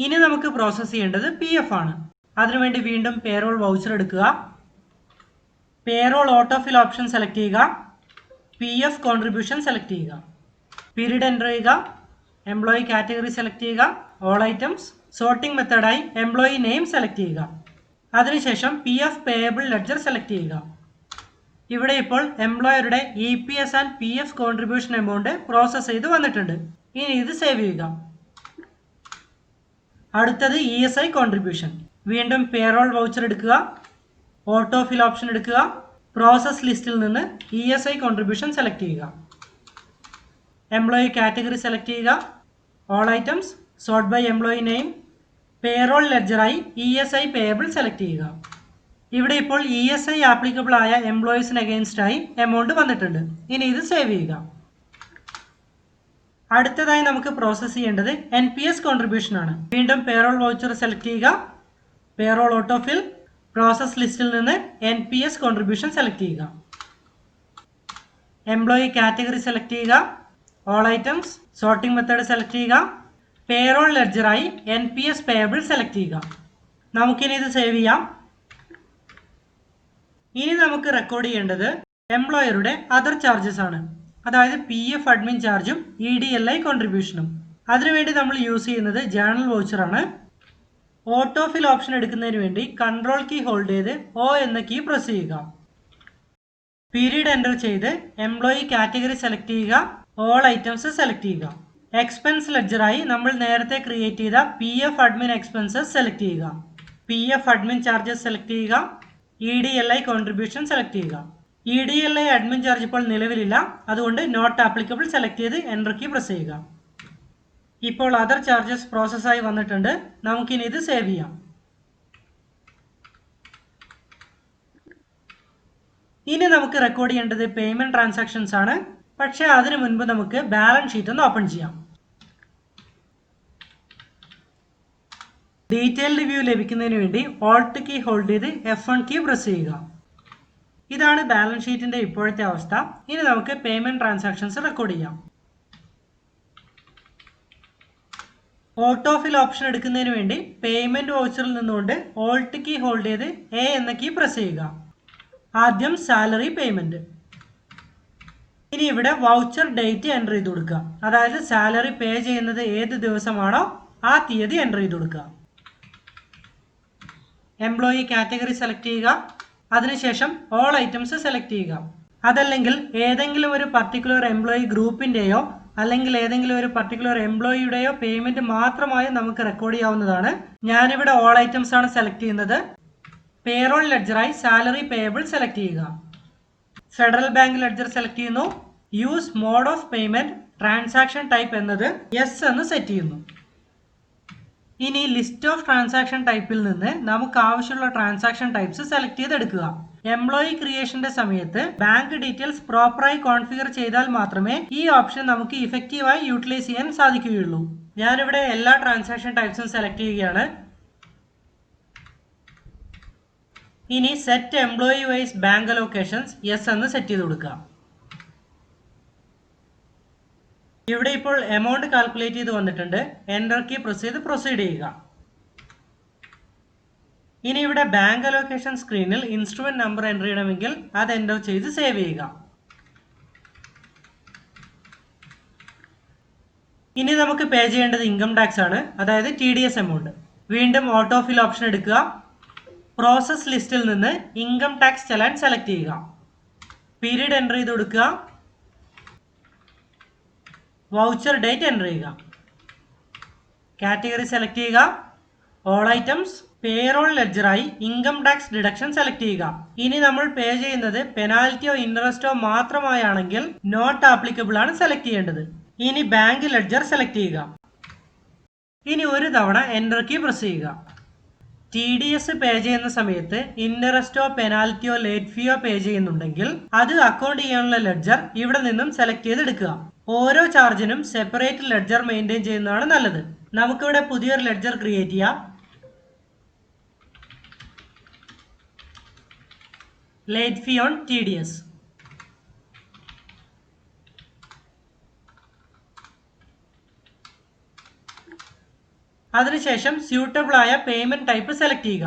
ഇനി നമുക്ക് പ്രോസസ്സ് ചെയ്യേണ്ടത് PF ആണ്. അതിനുവേണ്ടി വീണ്ടും പേറോൾ വൗച്ചർ എടുക്കുക. പേറോൾ ഓട്ടോഫിൽ ഓപ്ഷൻ സെലക്ട് ചെയ്യുക. PF കോൺട്രിബ്യൂഷൻ സെലക്ട് ചെയ്യുക. പീരീഡ് എൻ്റർ ചെയ്യുക. എംപ്ലോയി കാറ്റഗറി സെലക്ട് ചെയ്യുക. All items. സോർട്ടിംഗ് മെത്തേഡായി എംപ്ലോയി നെയിം സെലക്ട് ചെയ്യുക. അതിനുശേഷം PF പേയബിൾ ലെഡ്ജർ സെലക്ട് ചെയ്യുക. ഇവിടെ ഇപ്പോൾ എംപ്ലോയറുടെ EPS and PF contribution amount process ചെയ്ത് വന്നിട്ടുണ്ട്. ഇനി ഇത് സേവ് ചെയ്യുക. അടുത്തത് ESI കോൺട്രിബ്യൂഷൻ. വീണ്ടും പേറോൾ വൗച്ചർ എടുക്കുക. ഓട്ടോഫിൽ ഓപ്ഷൻ എടുക്കുക. പ്രോസസ് ലിസ്റ്റിൽ നിന്ന് ESI കോൺട്രിബ്യൂഷൻ സെലക്ട് ചെയ്യുക. എംപ്ലോയി കാറ്റഗറി സെലക്ട് ചെയ്യുക. All items. Sort by employee name. Payroll ലെഡ്ജറായി ESI പേയബിൾ സെലക്ട് ചെയ്യുക. ഇവിടെ ഇപ്പോൾ ESI ആപ്ലിക്കബിൾ ആയ എംപ്ലോയീസിന് അഗെയിൻസ്റ്റ് ആയി എമൗണ്ട് വന്നിട്ടുണ്ട്. ഇനി ഇത് സേവ് ചെയ്യുക. അടുത്തതായി നമുക്ക് പ്രോസസ്സ് ചെയ്യേണ്ടത് NPS കോൺട്രിബ്യൂഷൻ ആണ്. വീണ്ടും പേറോൾ വൗച്ചർ സെലക്ട് ചെയ്യുക. Payroll autofill. പ്രോസസ് ലിസ്റ്റിൽ നിന്ന് NPS കോൺട്രിബ്യൂഷൻ സെലക്ട് ചെയ്യുക. എംപ്ലോയി കാറ്റഗറി സെലക്ട് ചെയ്യുക. All items. Sorting method select ചെയ്യുക. പേറോൾ ലെഡ്ജറായി NPS പേയബിൾ സെലക്ട് ചെയ്യുക. നമുക്കിനി ഇത് സേവ് ചെയ്യാം. ഇനി നമുക്ക് റെക്കോർഡ് ചെയ്യേണ്ടത് എംപ്ലോയറുടെ അതർ ചാർജസ് ആണ്. അതായത് PF അഡ്മിൻ ചാർജും EDLI കോൺട്രിബ്യൂഷനും. അതിനുവേണ്ടി നമ്മൾ യൂസ് ചെയ്യുന്നത് ജേണൽ വൗച്ചർ ആണ്. ഓട്ടോഫിൽ ഓപ്ഷൻ എടുക്കുന്നതിന് വേണ്ടി കൺട്രോൾ കീ ഹോൾഡ് ചെയ്ത് O എന്ന കീ പ്രസ് ചെയ്യുക. പീരീഡ് എൻ്റർ ചെയ്ത് എംപ്ലോയി കാറ്റഗറി സെലക്ട് ചെയ്യുക. ഓൾ ഐറ്റംസ് സെലക്ട് ചെയ്യുക. എക്സ്പെൻസ് ലെഡ്ജറായി നമ്മൾ നേരത്തെ ക്രിയേറ്റ് ചെയ്ത PF അഡ്മിൻ എക്സ്പെൻസസ് സെലക്ട് ചെയ്യുക. PF അഡ്മിൻ ചാർജസ് സെലക്ട് ചെയ്യുക. EDLI കോൺട്രിബ്യൂഷൻ സെലക്ട് ചെയ്യുക. EDLI അഡ്മിൻ ചാർജ് ഇപ്പോൾ നിലവിലില്ല. അതുകൊണ്ട് നോട്ട് ആപ്ലിക്കബിൾ സെലക്ട് ചെയ്ത് എൻ്റർ കീ പ്രസ് ചെയ്യുക. ഇപ്പോൾ അതർ ചാർജസ് പ്രോസസ്സായി വന്നിട്ടുണ്ട്. നമുക്കിനി ഇത് സേവ് ചെയ്യാം. ഇനി നമുക്ക് റെക്കോർഡ് ചെയ്യേണ്ടത് പേയ്മെന്റ് ട്രാൻസാക്ഷൻസ് ആണ്. പക്ഷേ അതിനു മുൻപ് നമുക്ക് ബാലൻസ് ഷീറ്റ് ഒന്ന് ഓപ്പൺ ചെയ്യാം. ഡീറ്റെയിൽഡ് വ്യൂ ലഭിക്കുന്നതിന് വേണ്ടി ഓൾട്ട് കീ ഹോൾഡ് ചെയ്ത് F1 കീ പ്രസ് ചെയ്യുക. ഇതാണ് ബാലൻസ് ഷീറ്റിന്റെ ഇപ്പോഴത്തെ അവസ്ഥ. ഇനി നമുക്ക് പേയ്മെന്റ് ട്രാൻസാക്ഷൻസ് റെക്കോർഡ് ചെയ്യാം. ഓട്ടോഫിൽ ഓപ്ഷൻ എടുക്കുന്നതിന് വേണ്ടി പേയ്മെന്റ് വൗച്ചറിൽ നിന്നുകൊണ്ട് ഓൾട്ട് കീ ഹോൾഡ് ചെയ്ത് A എന്ന കീ പ്രസ് ചെയ്യുക. ആദ്യം സാലറി പേയ്മെന്റ്. ഇനി ഇവിടെ വൗച്ചർ ഡേറ്റ് എൻ്റർ ചെയ്ത് കൊടുക്കുക. അതായത് സാലറി പേ ചെയ്യുന്നത് ഏത് ദിവസമാണോ ആ തീയതി എൻ്റർ ചെയ്ത് കൊടുക്കുക. എംപ്ലോയി കാറ്റഗറി സെലക്ട് ചെയ്യുക. അതിനുശേഷം ഓൾ ഐറ്റംസ് സെലക്ട് ചെയ്യുക. അതല്ലെങ്കിൽ ഏതെങ്കിലും ഒരു പർട്ടിക്കുലർ എംപ്ലോയി ഗ്രൂപ്പിൻ്റെയോ അല്ലെങ്കിൽ ഏതെങ്കിലും ഒരു പർട്ടിക്കുലർ എംപ്ലോയിയുടെയോ പേയ്മെന്റ് മാത്രമായി നമുക്ക് റെക്കോർഡ് ചെയ്യാവുന്നതാണ്. ഞാനിവിടെ ഓൾ ഐറ്റംസ് ആണ് സെലക്ട് ചെയ്യുന്നത്. പേറോൾ ലെഡ്ജറായി സാലറി പേയബിൾ സെലക്ട് ചെയ്യുക. ഫെഡറൽ ബാങ്ക് ലെഡ്ജർ സെലക്ട് ചെയ്യുന്നു. Use mode of payment transaction type എന്നത് യെസ് എന്ന് സെറ്റ് ചെയ്യുന്നു. ഇനി ലിസ്റ്റ് ഓഫ് ട്രാൻസാക്ഷൻ ടൈപ്പിൽ നിന്ന് നമുക്ക് ആവശ്യമുള്ള ട്രാൻസാക്ഷൻ ടൈപ്സ് സെലക്ട് ചെയ്തെടുക്കുക. എംപ്ലോയി ക്രിയേഷന്റെ സമയത്ത് ബാങ്ക് ഡീറ്റെയിൽസ് പ്രോപ്പറായി കോൺഫിഗർ ചെയ്താൽ മാത്രമേ ഈ ഓപ്ഷൻ നമുക്ക് ഇഫക്റ്റീവായി യൂട്ടിലൈസ് ചെയ്യാൻ സാധിക്കുകയുള്ളൂ. ഞാനിവിടെ എല്ലാ ട്രാൻസാക്ഷൻ ടൈപ്സും സെലക്ട് ചെയ്യുകയാണ്. ഇനി set employee wise bank allocations yes എന്ന് സെറ്റ് ചെയ്ത് കൊടുക്കുക. ഇവിടെ ഇപ്പോൾ എമൗണ്ട് കാൽക്കുലേറ്റ് ചെയ്ത് വന്നിട്ടുണ്ട്. എൻ്റർ കീ പ്രസ് ചെയ്ത് പ്രൊസീഡ് ചെയ്യുക. ഇനി ഇവിടെ ബാങ്ക് അലോക്കേഷൻ സ്ക്രീനിൽ ഇൻസ്ട്രുമെന്റ് നമ്പർ എൻ്റർ ചെയ്യണമെങ്കിൽ അത് എൻ്റർ ചെയ്ത് സേവ് ചെയ്യുക. ഇനി നമുക്ക് പേ ചെയ്യേണ്ടത് ഇൻകം ടാക്സ് ആണ്, അതായത് TDS എമൗണ്ട്. വീണ്ടും ഓട്ടോ ഫിൽ ഓപ്ഷൻ എടുക്കുക. പ്രോസസ് ലിസ്റ്റിൽ നിന്ന് ഇൻകം ടാക്സ് ചലാൻ സെലക്ട് ചെയ്യുക. പീരീഡ് എൻ്റർ ചെയ്ത് കൊടുക്കുക. വൗച്ചർ ഡേറ്റ് എൻ്റർ ചെയ്യുക. കാറ്റഗറി സെലക്ട് ചെയ്യുക. All items. പേറോൾ ലെഡ്ജറായി ഇൻകം ടാക്സ് ഡിഡക്ഷൻ സെലക്ട് ചെയ്യുക. ഇനി നമ്മൾ പേ ചെയ്യുന്നത് പെനാൽറ്റിയോ ഇൻട്രസ്റ്റോ മാത്രമായാണെങ്കിൽ നോട്ട് ആപ്ലിക്കബിൾ ആണ് സെലക്ട് ചെയ്യേണ്ടത്. ഇനി ബാങ്ക് ലെഡ്ജർ സെലക്ട് ചെയ്യുക. ഇനി ഒരു തവണ എൻ്റർ കീ പ്രസ് ചെയ്യുക. TDS പേ ചെയ്യുന്ന സമയത്ത് ഇൻട്രസ്റ്റോ പെനാൽറ്റിയോ ലേറ്റ് ഫീയോ പേ ചെയ്യുന്നുണ്ടെങ്കിൽ അത് അക്കൗണ്ട് ചെയ്യാനുള്ള ലെഡ്ജർ ഇവിടെ നിന്നും സെലക്ട് ചെയ്തെടുക്കുക. ഓരോ ചാർജിനും സെപ്പറേറ്റ് ലെഡ്ജർ മെയിൻറ്റെയിൻ ചെയ്യുന്നതാണ് നല്ലത്. നമുക്കിവിടെ പുതിയൊരു ലെഡ്ജർ ക്രിയേറ്റ് ചെയ്യാം. Late fee on TDS. അതിനുശേഷം സ്യൂട്ടബിൾ ആയ പേയ്മെന്റ് ടൈപ്പ് സെലക്ട് ചെയ്യുക.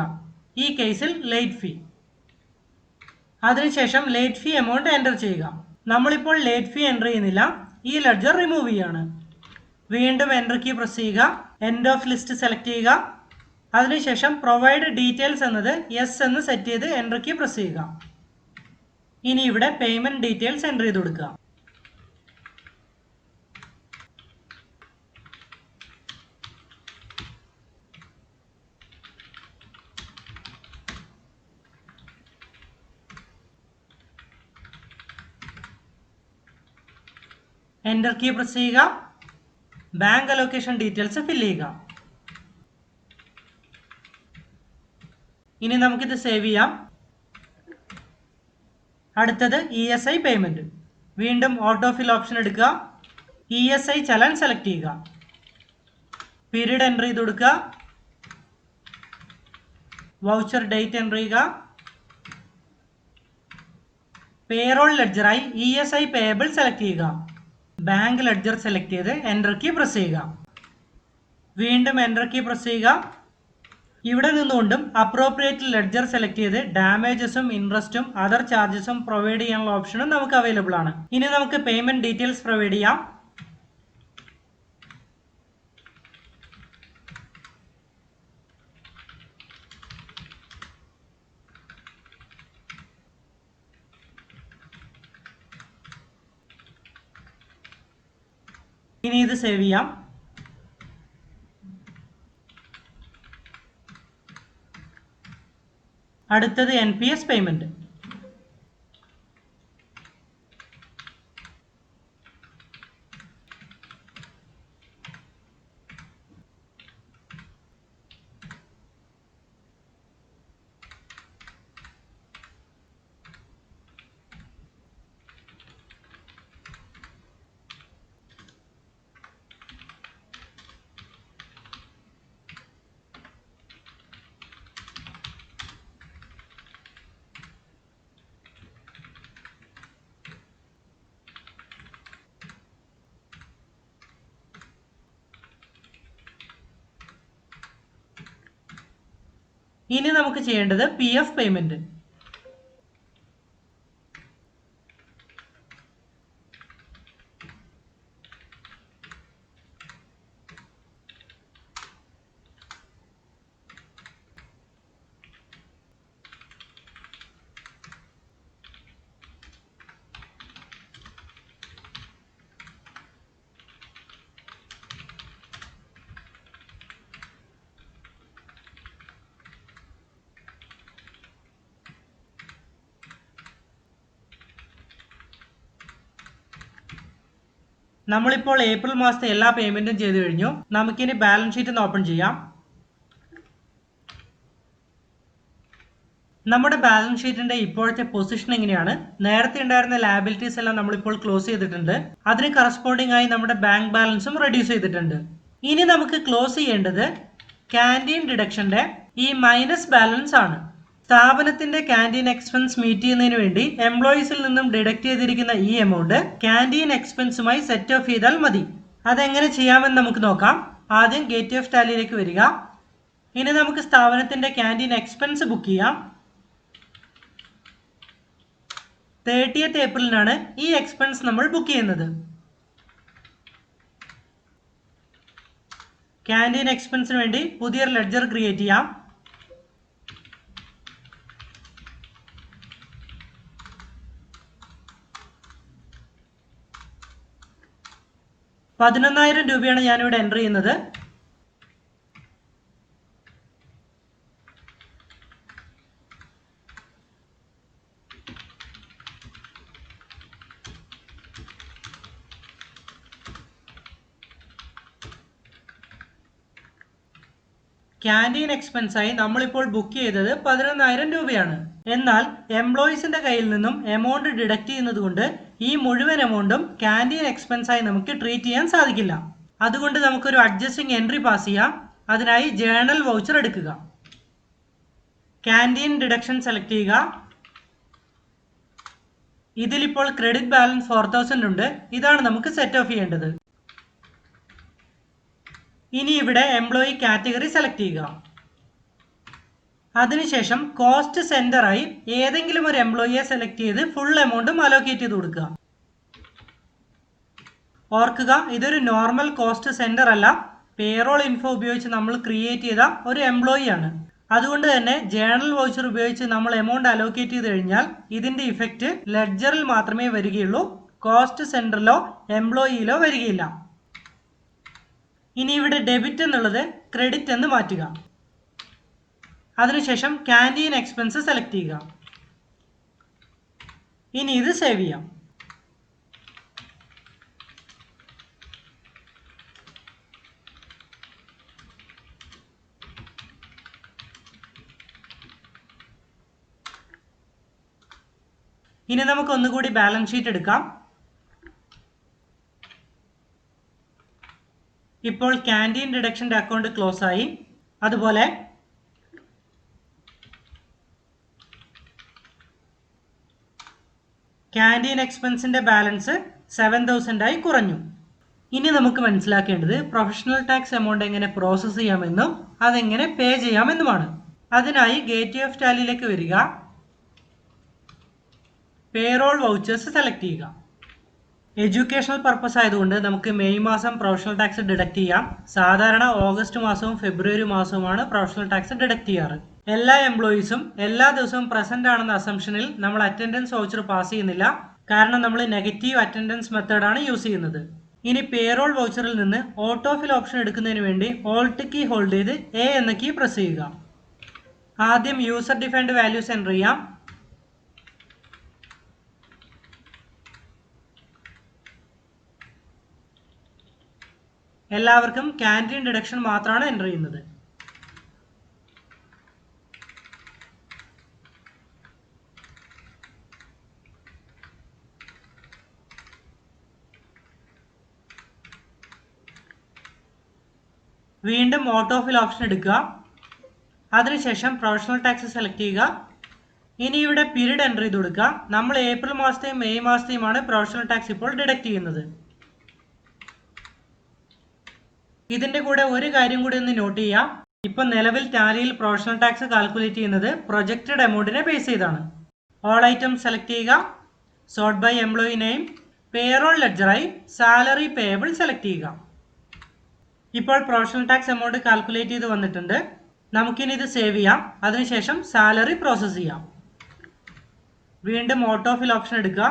ഈ കേസിൽ ലേറ്റ് ഫീ. അതിനുശേഷം ലേറ്റ് ഫീ എമൗണ്ട് എൻ്റർ ചെയ്യുക. നമ്മളിപ്പോൾ ലേറ്റ് ഫീ എൻ്റർ ചെയ്യുന്നില്ല, ഈ ലെഡ്ജർ റിമൂവ് ചെയ്യാണ്. വീണ്ടും എൻ്റർ കീ പ്രസ് ചെയ്യുക. എൻഡ് ഓഫ് ലിസ്റ്റ് സെലക്ട് ചെയ്യുക. അതിനുശേഷം പ്രൊവൈഡ് ഡീറ്റെയിൽസ് എന്നത് യെസ് എന്ന് സെറ്റ് ചെയ്ത് എൻ്റർ കീ പ്രസ് ചെയ്യുക. ഇനി ഇവിടെ പേയ്മെന്റ് ഡീറ്റെയിൽസ് എൻ്റർ ചെയ്ത് കൊടുക്കുക. എൻ്റർ കീ പ്രസ് ചെയ്യുക. ബാങ്ക് അലോക്കേഷൻ ഡീറ്റെയിൽസ് ഫില്ല് ചെയ്യുക. ഇനി നമുക്കിത് സേവ് ചെയ്യാം. അടുത്തത് ESI പേയ്മെന്റ്. വീണ്ടും ഓട്ടോ ഫിൽ ഓപ്ഷൻ എടുക്കുക. ESI ചലാൻ സെലക്ട് ചെയ്യുക. പീരീഡ് എൻ്റർ ചെയ്ത് കൊടുക്കുക. വൗച്ചർ ഡേറ്റ് എൻ്റർ ചെയ്യുക. പേറോൾ ലെഡ്ജറായി ESI പേയബിൾ സെലക്ട് ചെയ്യുക. ബാങ്ക് ലെഡ്ജർ സെലക്ട് ചെയ്ത് എൻ്റർ കീ പ്രസ് ചെയ്യുക. വീണ്ടും എൻ്റർ കീ പ്രസ് ചെയ്യുക. ഇവിടെ നിന്നുകൊണ്ടും അപ്രോപ്രിയേറ്റ് ലെഡ്ജർ സെലക്ട് ചെയ്ത് ഡാമേജസും ഇൻട്രസ്റ്റും അതർ ചാർജസും പ്രൊവൈഡ് ചെയ്യാനുള്ള ഓപ്ഷനും നമുക്ക് അവൈലബിൾ ആണ്. ഇനി നമുക്ക് പേയ്മെന്റ് ഡീറ്റെയിൽസ് പ്രൊവൈഡ് ചെയ്യാം. ഇനി ഇത് സേവ് ചെയ്യാം. അടുത്തത് NPS പേയ്മെന്റ്. ഇനി നമുക്ക് ചെയ്യേണ്ടത് PF പേയ്മെന്റ്. നമ്മളിപ്പോൾ ഏപ്രിൽ മാസത്തെ എല്ലാ പേയ്മെന്റും ചെയ്തു കഴിഞ്ഞു. നമുക്കിനി ബാലൻസ് ഷീറ്റ് ഒന്ന് ഓപ്പൺ ചെയ്യാം. നമ്മുടെ ബാലൻസ് ഷീറ്റിന്റെ ഇപ്പോഴത്തെ പൊസിഷൻ എങ്ങനെയാണ്? നേരത്തെ ഉണ്ടായിരുന്ന ലാബിലിറ്റീസ് എല്ലാം നമ്മളിപ്പോൾ ക്ലോസ് ചെയ്തിട്ടുണ്ട്. അതിന് കറസ്പോണ്ടിങ് ആയി നമ്മുടെ ബാങ്ക് ബാലൻസും റെഡ്യൂസ് ചെയ്തിട്ടുണ്ട്. ഇനി നമുക്ക് ക്ലോസ് ചെയ്യേണ്ടത് ക്യാൻറ്റീൻ ഡിഡക്ഷന്റെ ഈ മൈനസ് ബാലൻസ് ആണ്. സ്ഥാപനത്തിന്റെ ക്യാൻറ്റീൻ എക്സ്പെൻസ് മീറ്റ് ചെയ്യുന്നതിന് വേണ്ടി എംപ്ലോയീസിൽ നിന്നും ഡിഡക്ട് ചെയ്തിരിക്കുന്ന ഈ എമൗണ്ട് ക്യാൻറ്റീൻ എക്സ്പെൻസുമായി സെറ്റ് ഓഫ് ചെയ്താൽ മതി. അതെങ്ങനെ ചെയ്യാമെന്ന് നമുക്ക് നോക്കാം. ആദ്യം ഗേറ്റ് ഓഫ് ടാലിയിലേക്ക് വരിക. ഇനി നമുക്ക് സ്ഥാപനത്തിന്റെ ക്യാൻറ്റീൻ എക്സ്പെൻസ് ബുക്ക് ചെയ്യാം. 30th ഏപ്രിലിനാണ് ഈ എക്സ്പെൻസ് നമ്മൾ ബുക്ക് ചെയ്യുന്നത്. ക്യാൻറ്റീൻ എക്സ്പെൻസിന് വേണ്ടി പുതിയൊരു ലെഡ്ജർ ക്രിയേറ്റ് ചെയ്യാം. ₹11,000 ഞാനിവിടെ എൻ്റർ ചെയ്യുന്നത്. ക്യാൻറ്റീൻ എക്സ്പെൻസായി നമ്മളിപ്പോൾ ബുക്ക് ചെയ്തത് ₹11,000. എന്നാൽ എംപ്ലോയീസിന്റെ കയ്യിൽ നിന്നും എമൗണ്ട് ഡിഡക്ട് ചെയ്യുന്നത് കൊണ്ട് ഈ മുഴുവൻ എമൗണ്ടും ക്യാൻറ്റീൻ എക്സ്പെൻസായി നമുക്ക് ട്രീറ്റ് ചെയ്യാൻ സാധിക്കില്ല. അതുകൊണ്ട് നമുക്കൊരു അഡ്ജസ്റ്റിംഗ് എൻട്രി പാസ് ചെയ്യാം. അതിനായി ജേണൽ വൗച്ചർ എടുക്കുക. ക്യാൻറ്റീൻ ഡിഡക്ഷൻ സെലക്ട് ചെയ്യുക. ഇതിലിപ്പോൾ ക്രെഡിറ്റ് ബാലൻസ് 4,000 ഉണ്ട്. ഇതാണ് നമുക്ക് സെറ്റ് ഓഫ് ചെയ്യേണ്ടത്. ഇനി ഇവിടെ എംപ്ലോയി കാറ്റഗറി സെലക്ട് ചെയ്യുക. അതിനുശേഷം കോസ്റ്റ് സെന്ററായി ഏതെങ്കിലും ഒരു എംപ്ലോയിയെ സെലക്ട് ചെയ്ത് ഫുൾ എമൗണ്ടും അലോക്കേറ്റ് ചെയ്ത് കൊടുക്കുക. ഓർക്കുക, ഇതൊരു നോർമൽ കോസ്റ്റ് സെന്റർ അല്ല, പേറോൾ ഇൻഫോ ഉപയോഗിച്ച് നമ്മൾ ക്രിയേറ്റ് ചെയ്ത ഒരു എംപ്ലോയി ആണ്. അതുകൊണ്ട് തന്നെ ജേണൽ വൗച്ചർ ഉപയോഗിച്ച് നമ്മൾ എമൗണ്ട് അലോക്കേറ്റ് ചെയ്ത് കഴിഞ്ഞാൽ ഇതിന്റെ ഇഫക്റ്റ് ലെഡ്ജറിൽ മാത്രമേ വരികയുള്ളൂ, കോസ്റ്റ് സെന്ററിലോ എംപ്ലോയിയിലോ വരികയില്ല. ഇനി ഇവിടെ ഡെബിറ്റ് എന്നുള്ളത് ക്രെഡിറ്റ് എന്ന് മാറ്റുക. അതിനുശേഷം ക്യാൻറ്റീൻ എക്സ്പെൻസ് സെലക്ട് ചെയ്യുക. ഇനി ഇത് സേവ് ചെയ്യാം. ഇനി നമുക്ക് ഒന്നുകൂടി ബാലൻസ് ഷീറ്റ് എടുക്കാം. ഇപ്പോൾ ക്യാൻറ്റീൻ ഡിഡക്ഷന്റെ അക്കൗണ്ട് ക്ലോസ് ആയി. അതുപോലെ ക്യാൻറ്റീൻ എക്സ്പെൻസിന്റെ ബാലൻസ് 7,000 ആയി കുറഞ്ഞു. ഇനി നമുക്ക് മനസ്സിലാക്കേണ്ടത് പ്രൊഫഷണൽ ടാക്സ് എമൗണ്ട് എങ്ങനെ പ്രോസസ് ചെയ്യാമെന്നും അതെങ്ങനെ പേ ചെയ്യാമെന്നുമാണ്. അതിനായി ഗേറ്റ് ഓഫ് ടാലിയിലേക്ക് വരിക. പേറോൾ വൗച്ചേഴ്സ് സെലക്ട് ചെയ്യുക. എഡ്യൂക്കേഷണൽ പർപ്പസ് ആയതുകൊണ്ട് നമുക്ക് മെയ് മാസം പ്രൊഫഷണൽ ടാക്സ് ഡിഡക്ട് ചെയ്യാം. സാധാരണ ഓഗസ്റ്റ് മാസവും ഫെബ്രുവരി മാസവുമാണ് പ്രൊഫഷണൽ ടാക്സ് ഡിഡക്ട് ചെയ്യാറ്. എല്ലാ എംപ്ലോയീസും എല്ലാ ദിവസവും പ്രസന്റ് ആണെന്ന അസംഷനിൽ നമ്മൾ അറ്റൻഡൻസ് വൗച്ചർ പാസ് ചെയ്യുന്നില്ല. കാരണം നമ്മൾ നെഗറ്റീവ് അറ്റൻഡൻസ് മെത്തേഡാണ് യൂസ് ചെയ്യുന്നത്. ഇനി പേറോൾ വൗച്ചറിൽ നിന്ന് ഓട്ടോ ഫിൽ ഓപ്ഷൻ എടുക്കുന്നതിന് വേണ്ടി ഓൾട്ട് കീ ഹോൾഡ് ചെയ്ത് എ എന്ന കീ പ്രസ് ചെയ്യുക. ആദ്യം യൂസർ ഡിഫൈൻഡ് വാല്യൂസ് എൻ്റർ ചെയ്യാം. എല്ലാവർക്കും ക്യാൻറ്റീൻ ഡിഡക്ഷൻ മാത്രമാണ് എൻ്റർ ചെയ്യുന്നത്. വീണ്ടും ഓട്ടോ ഫിൽ ഓപ്ഷൻ എടുക്കുക. അതിനുശേഷം പ്രൊഫഷണൽ ടാക്സ് സെലക്ട് ചെയ്യുക. ഇനി ഇവിടെ പീരീഡ് എൻ്റർ ചെയ്ത് കൊടുക്കുക. നമ്മൾ ഏപ്രിൽ മാസത്തെയും മെയ് മാസത്തെയുമാണ് പ്രൊഫഷണൽ ടാക്സ് ഇപ്പോൾ ഡിഡക്ട് ചെയ്യുന്നത്. ഇതിന്റെ കൂടെ ഒരു കാര്യം കൂടി ഒന്ന് നോട്ട് ചെയ്യാം. ഇപ്പൊ നിലവിൽ ടാലിയിൽ പ്രൊഫഷണൽ ടാക്സ് കാൽക്കുലേറ്റ് ചെയ്യുന്നത് പ്രൊജക്റ്റഡ് എമൗണ്ടിനെ ബേസ് ചെയ്താണ്. ഓൾ ഐറ്റംസ് സെലക്ട് ചെയ്യുക. Sort by employee name. Payroll ലെഡ്ജറായി സാലറി പേയബിൾ സെലക്ട് ചെയ്യുക. ഇപ്പോൾ പ്രൊഫഷണൽ ടാക്സ് എമൗണ്ട് കാൽക്കുലേറ്റ് ചെയ്ത് വന്നിട്ടുണ്ട്. നമുക്കിനി ഇത് സേവ് ചെയ്യാം. അതിനുശേഷം സാലറി പ്രോസസ് ചെയ്യാം. വീണ്ടും ഓട്ടോ ഫിൽ ഓപ്ഷൻ എടുക്കുക.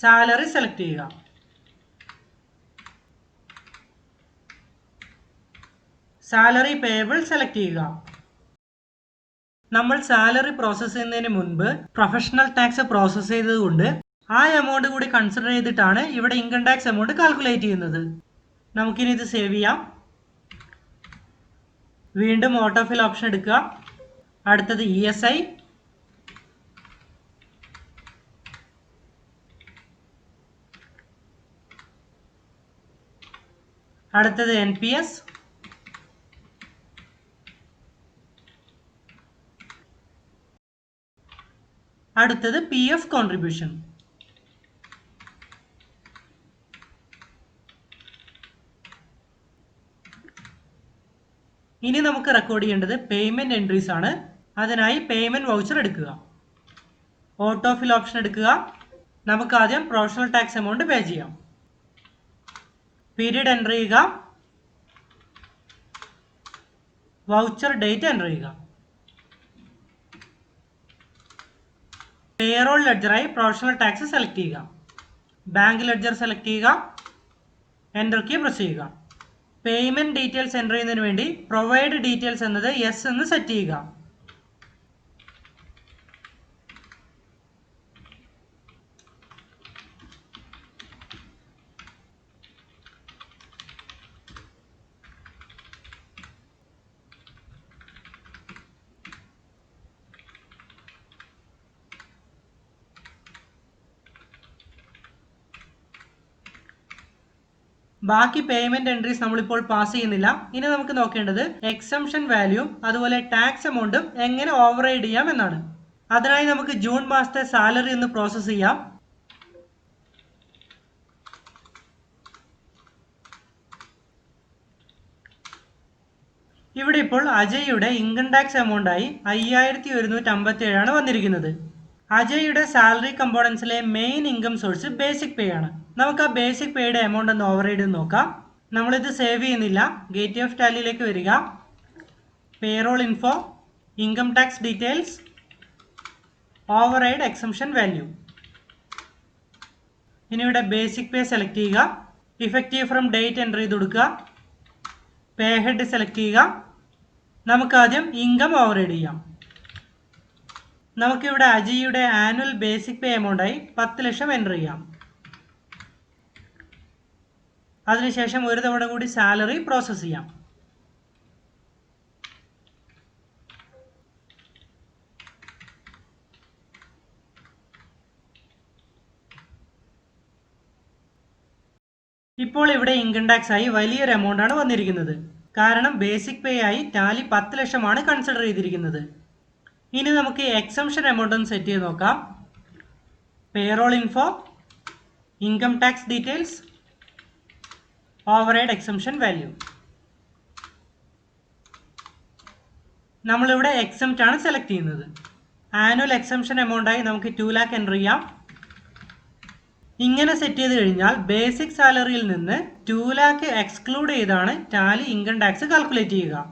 സാലറി സെലക്ട് ചെയ്യുക. സാലറി പേയബിൾ സെലക്ട് ചെയ്യുക. നമ്മൾ സാലറി പ്രോസസ് ചെയ്യുന്നതിന് മുൻപ് പ്രൊഫഷണൽ ടാക്സ് പ്രോസസ് ചെയ്തതുകൊണ്ട് ആ എമൗണ്ട് കൂടി കൺസിഡർ ചെയ്തിട്ടാണ് ഇവിടെ ഇൻകം ടാക്സ് എമൗണ്ട് കാൽക്കുലേറ്റ് ചെയ്യുന്നത്. നമുക്കിനി ഇത് സേവ് ചെയ്യാം. വീണ്ടും ഓട്ടോ ഫിൽ ഓപ്ഷൻ എടുക്കുക. അടുത്തത് ESI. അടുത്തത് NPS. അടുത്തത് PF കോൺട്രിബ്യൂഷൻ. ഇനി നമുക്ക് റെക്കോർഡ് ചെയ്യേണ്ടത് പേയ്മെന്റ് എൻട്രീസ് ആണ്. അതിനായി പേയ്മെന്റ് വൗച്ചർ എടുക്കുക. ഓട്ടോ ഫിൽ ഓപ്ഷൻ എടുക്കുക. നമുക്ക് ആദ്യം പ്രൊഫഷണൽ ടാക്സ് എമൗണ്ട് പേ ചെയ്യാം. പീരീഡ് എൻ്റർ ചെയ്യുക. വൗച്ചർ ഡേറ്റ് എൻ്റർ ചെയ്യുക. പേറോൾ ലെഡ്ജറായി പ്രൊഫഷണൽ ടാക്സ് സെലക്ട് ചെയ്യുക. ബാങ്ക് ലെഡ്ജർ സെലക്ട് ചെയ്യുക. എൻ്റർ കീ പ്രസ് ചെയ്യുക. പേയ്മെന്റ് ഡീറ്റെയിൽസ് എൻ്റർ ചെയ്യുന്നതിന് വേണ്ടി പ്രൊവൈഡ് ഡീറ്റെയിൽസ് എന്നത് യെസ് എന്ന് സെറ്റ് ചെയ്യുക. ബാക്കി പേയ്മെന്റ് എൻട്രീസ് നമ്മളിപ്പോൾ പാസ് ചെയ്യുന്നില്ല. ഇനി നമുക്ക് നോക്കേണ്ടത് എക്സംഷൻ വാല്യൂം അതുപോലെ ടാക്സ് എമൗണ്ടും എങ്ങനെ ഓവർറൈഡ് ചെയ്യാം എന്നാണ്. അതിനായി നമുക്ക് ജൂൺ മാസത്തെ സാലറി ഒന്ന് പ്രോസസ് ചെയ്യാം. ഇവിടെ ഇപ്പോൾ അജയ്യുടെ ഇൻകം ടാക്സ് എമൗണ്ട് ആയി 5157 വന്നിരിക്കുന്നത്. അജയ്യുടെ സാലറി കമ്പോണൻസിലെ main income source basic pay ആണ്. നമുക്ക് ആ ബേസിക് പേയുടെ എമൗണ്ട് ഒന്ന് ഓവർറൈഡ് ചെയ്ത് നോക്കാം. നമ്മളിത് സേവ് ചെയ്യുന്നില്ല. ഗേറ്റ് ഓഫ് ടാലിയിലേക്ക് വരിക. Payroll info, income tax details, override exemption value. ഇനി ഇവിടെ ബേസിക് പേ സെലക്ട് ചെയ്യുക. ഇഫക്റ്റീവ് ഫ്രം ഡേറ്റ് എൻ്റർ ചെയ്ത് കൊടുക്കുക. പേ ഹെഡ് സെലക്ട് ചെയ്യുക. നമുക്കാദ്യം ഇൻകം ഓവർറൈഡ് ചെയ്യാം. നമുക്കിവിടെ അജയ്യുടെ ആനുവൽ ബേസിക് പേ എമൗണ്ടായി 10 ലക്ഷം എൻ്റർ ചെയ്യാം. അതിനുശേഷം ഒരു തവണ കൂടി സാലറി പ്രോസസ് ചെയ്യാം. ഇപ്പോൾ ഇവിടെ ഇൻകം ടാക്സ് ആയി വലിയൊരു എമൗണ്ട് ആണ് വന്നിരിക്കുന്നത്. കാരണം ബേസിക് പേ ആയി ടാലി 10 ലക്ഷമാണ് കൺസിഡർ ചെയ്തിരിക്കുന്നത്. ഇനി നമുക്ക് എക്സംഷൻ എമൗണ്ട് ഒന്ന് സെറ്റ് ചെയ്ത് നോക്കാം. Payroll info, income tax details, override exemption value. നമ്മളിവിടെ എക്സംപ്റ്റ് ആണ് സെലക്ട് ചെയ്യുന്നത്. ആനുവൽ എക്സംഷൻ എമൗണ്ട് ആയി നമുക്ക് 2 lakh എൻ്റർ ചെയ്യാം. ഇങ്ങനെ സെറ്റ് ചെയ്ത് കഴിഞ്ഞാൽ ബേസിക് സാലറിയിൽ നിന്ന് 2 lakh എക്സ്ക്ലൂഡ് ചെയ്താണ് ടാലി ഇൻകം ടാക്സ് കാൽക്കുലേറ്റ് ചെയ്യുക.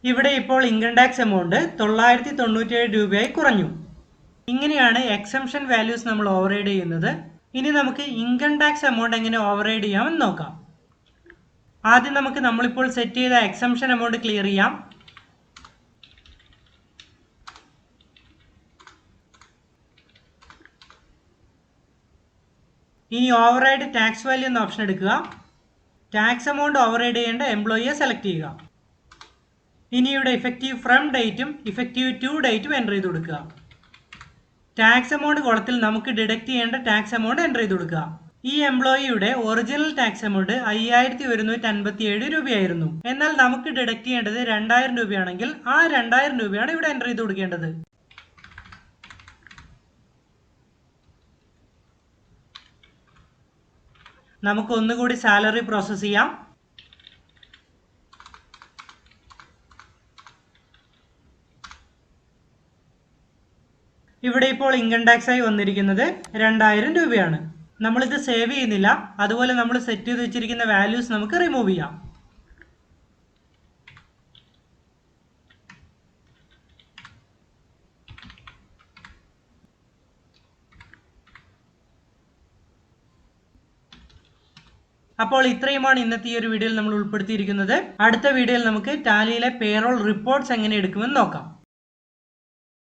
ഇവിടെ ഇപ്പോൾ ഇൻകം ടാക്സ് എമൗണ്ട് 997 രൂപയായി കുറഞ്ഞു. ഇങ്ങനെയാണ് എക്സംഷൻ വാല്യൂസ് നമ്മൾ ഓവർറൈഡ് ചെയ്യുന്നത്. ഇനി നമുക്ക് ഇൻകം ടാക്സ് എമൗണ്ട് എങ്ങനെ ഓവർറൈഡ് ചെയ്യാമെന്ന് നോക്കാം. ആദ്യം നമുക്ക് നമ്മളിപ്പോൾ സെറ്റ് ചെയ്ത എക്സംഷൻ എമൗണ്ട് ക്ലിയർ ചെയ്യാം. ഇനി ഓവർറൈഡ് ടാക്സ് വാല്യൂ എന്ന ഓപ്ഷൻ എടുക്കുക. ടാക്സ് എമൗണ്ട് ഓവർറൈഡ് ചെയ്യേണ്ട എംപ്ലോയിയെ സെലക്ട് ചെയ്യുക. ഇനി ഇവിടെ ഇഫക്റ്റീവ് ഫ്രം ഡേറ്റും ഇഫക്റ്റീവ് ടു ഡേറ്റും എൻ്റർ ചെയ്ത് കൊടുക്കുക. ടാക്സ് എമൗണ്ട് കോളത്തിൽ നമുക്ക് ഡിഡക്റ്റ് ചെയ്യേണ്ട ടാക്സ് എമൗണ്ട് എൻ്റർ ചെയ്ത് കൊടുക്കുക. ഈ എംപ്ലോയിയുടെ ഒറിജിനൽ ടാക്സ് എമൗണ്ട് 5157 രൂപയായിരുന്നു. എന്നാൽ നമുക്ക് ഡിഡക്റ്റ് ചെയ്യേണ്ടത് 2000 രൂപയാണെങ്കിൽ ആ 2000 രൂപയാണ് ഇവിടെ എൻ്റർ ചെയ്ത് കൊടുക്കേണ്ടത്. നമുക്ക് ഒന്നുകൂടി സാലറി പ്രോസസ് ചെയ്യാം. ഇവിടെ ഇപ്പോൾ ഇൻകം ടാക്സ് ആയി വന്നിരിക്കുന്നത് 2000 രൂപയാണ്. നമ്മളിത് സേവ് ചെയ്യുന്നില്ല. അതുപോലെ നമ്മൾ സെറ്റ് ചെയ്ത് വെച്ചിരിക്കുന്ന വാല്യൂസ് നമുക്ക് റിമൂവ് ചെയ്യാം. അപ്പോൾ ഇത്രയുമാണ് ഇന്നത്തെ ഈ ഒരു വീഡിയോയിൽ നമ്മൾ ഉൾപ്പെടുത്തിയിരിക്കുന്നത്. അടുത്ത വീഡിയോയിൽ നമുക്ക് ടാലിയിലെ പേറോൾ റിപ്പോർട്ട്സ് എങ്ങനെ എടുക്കുമെന്ന് നോക്കാം.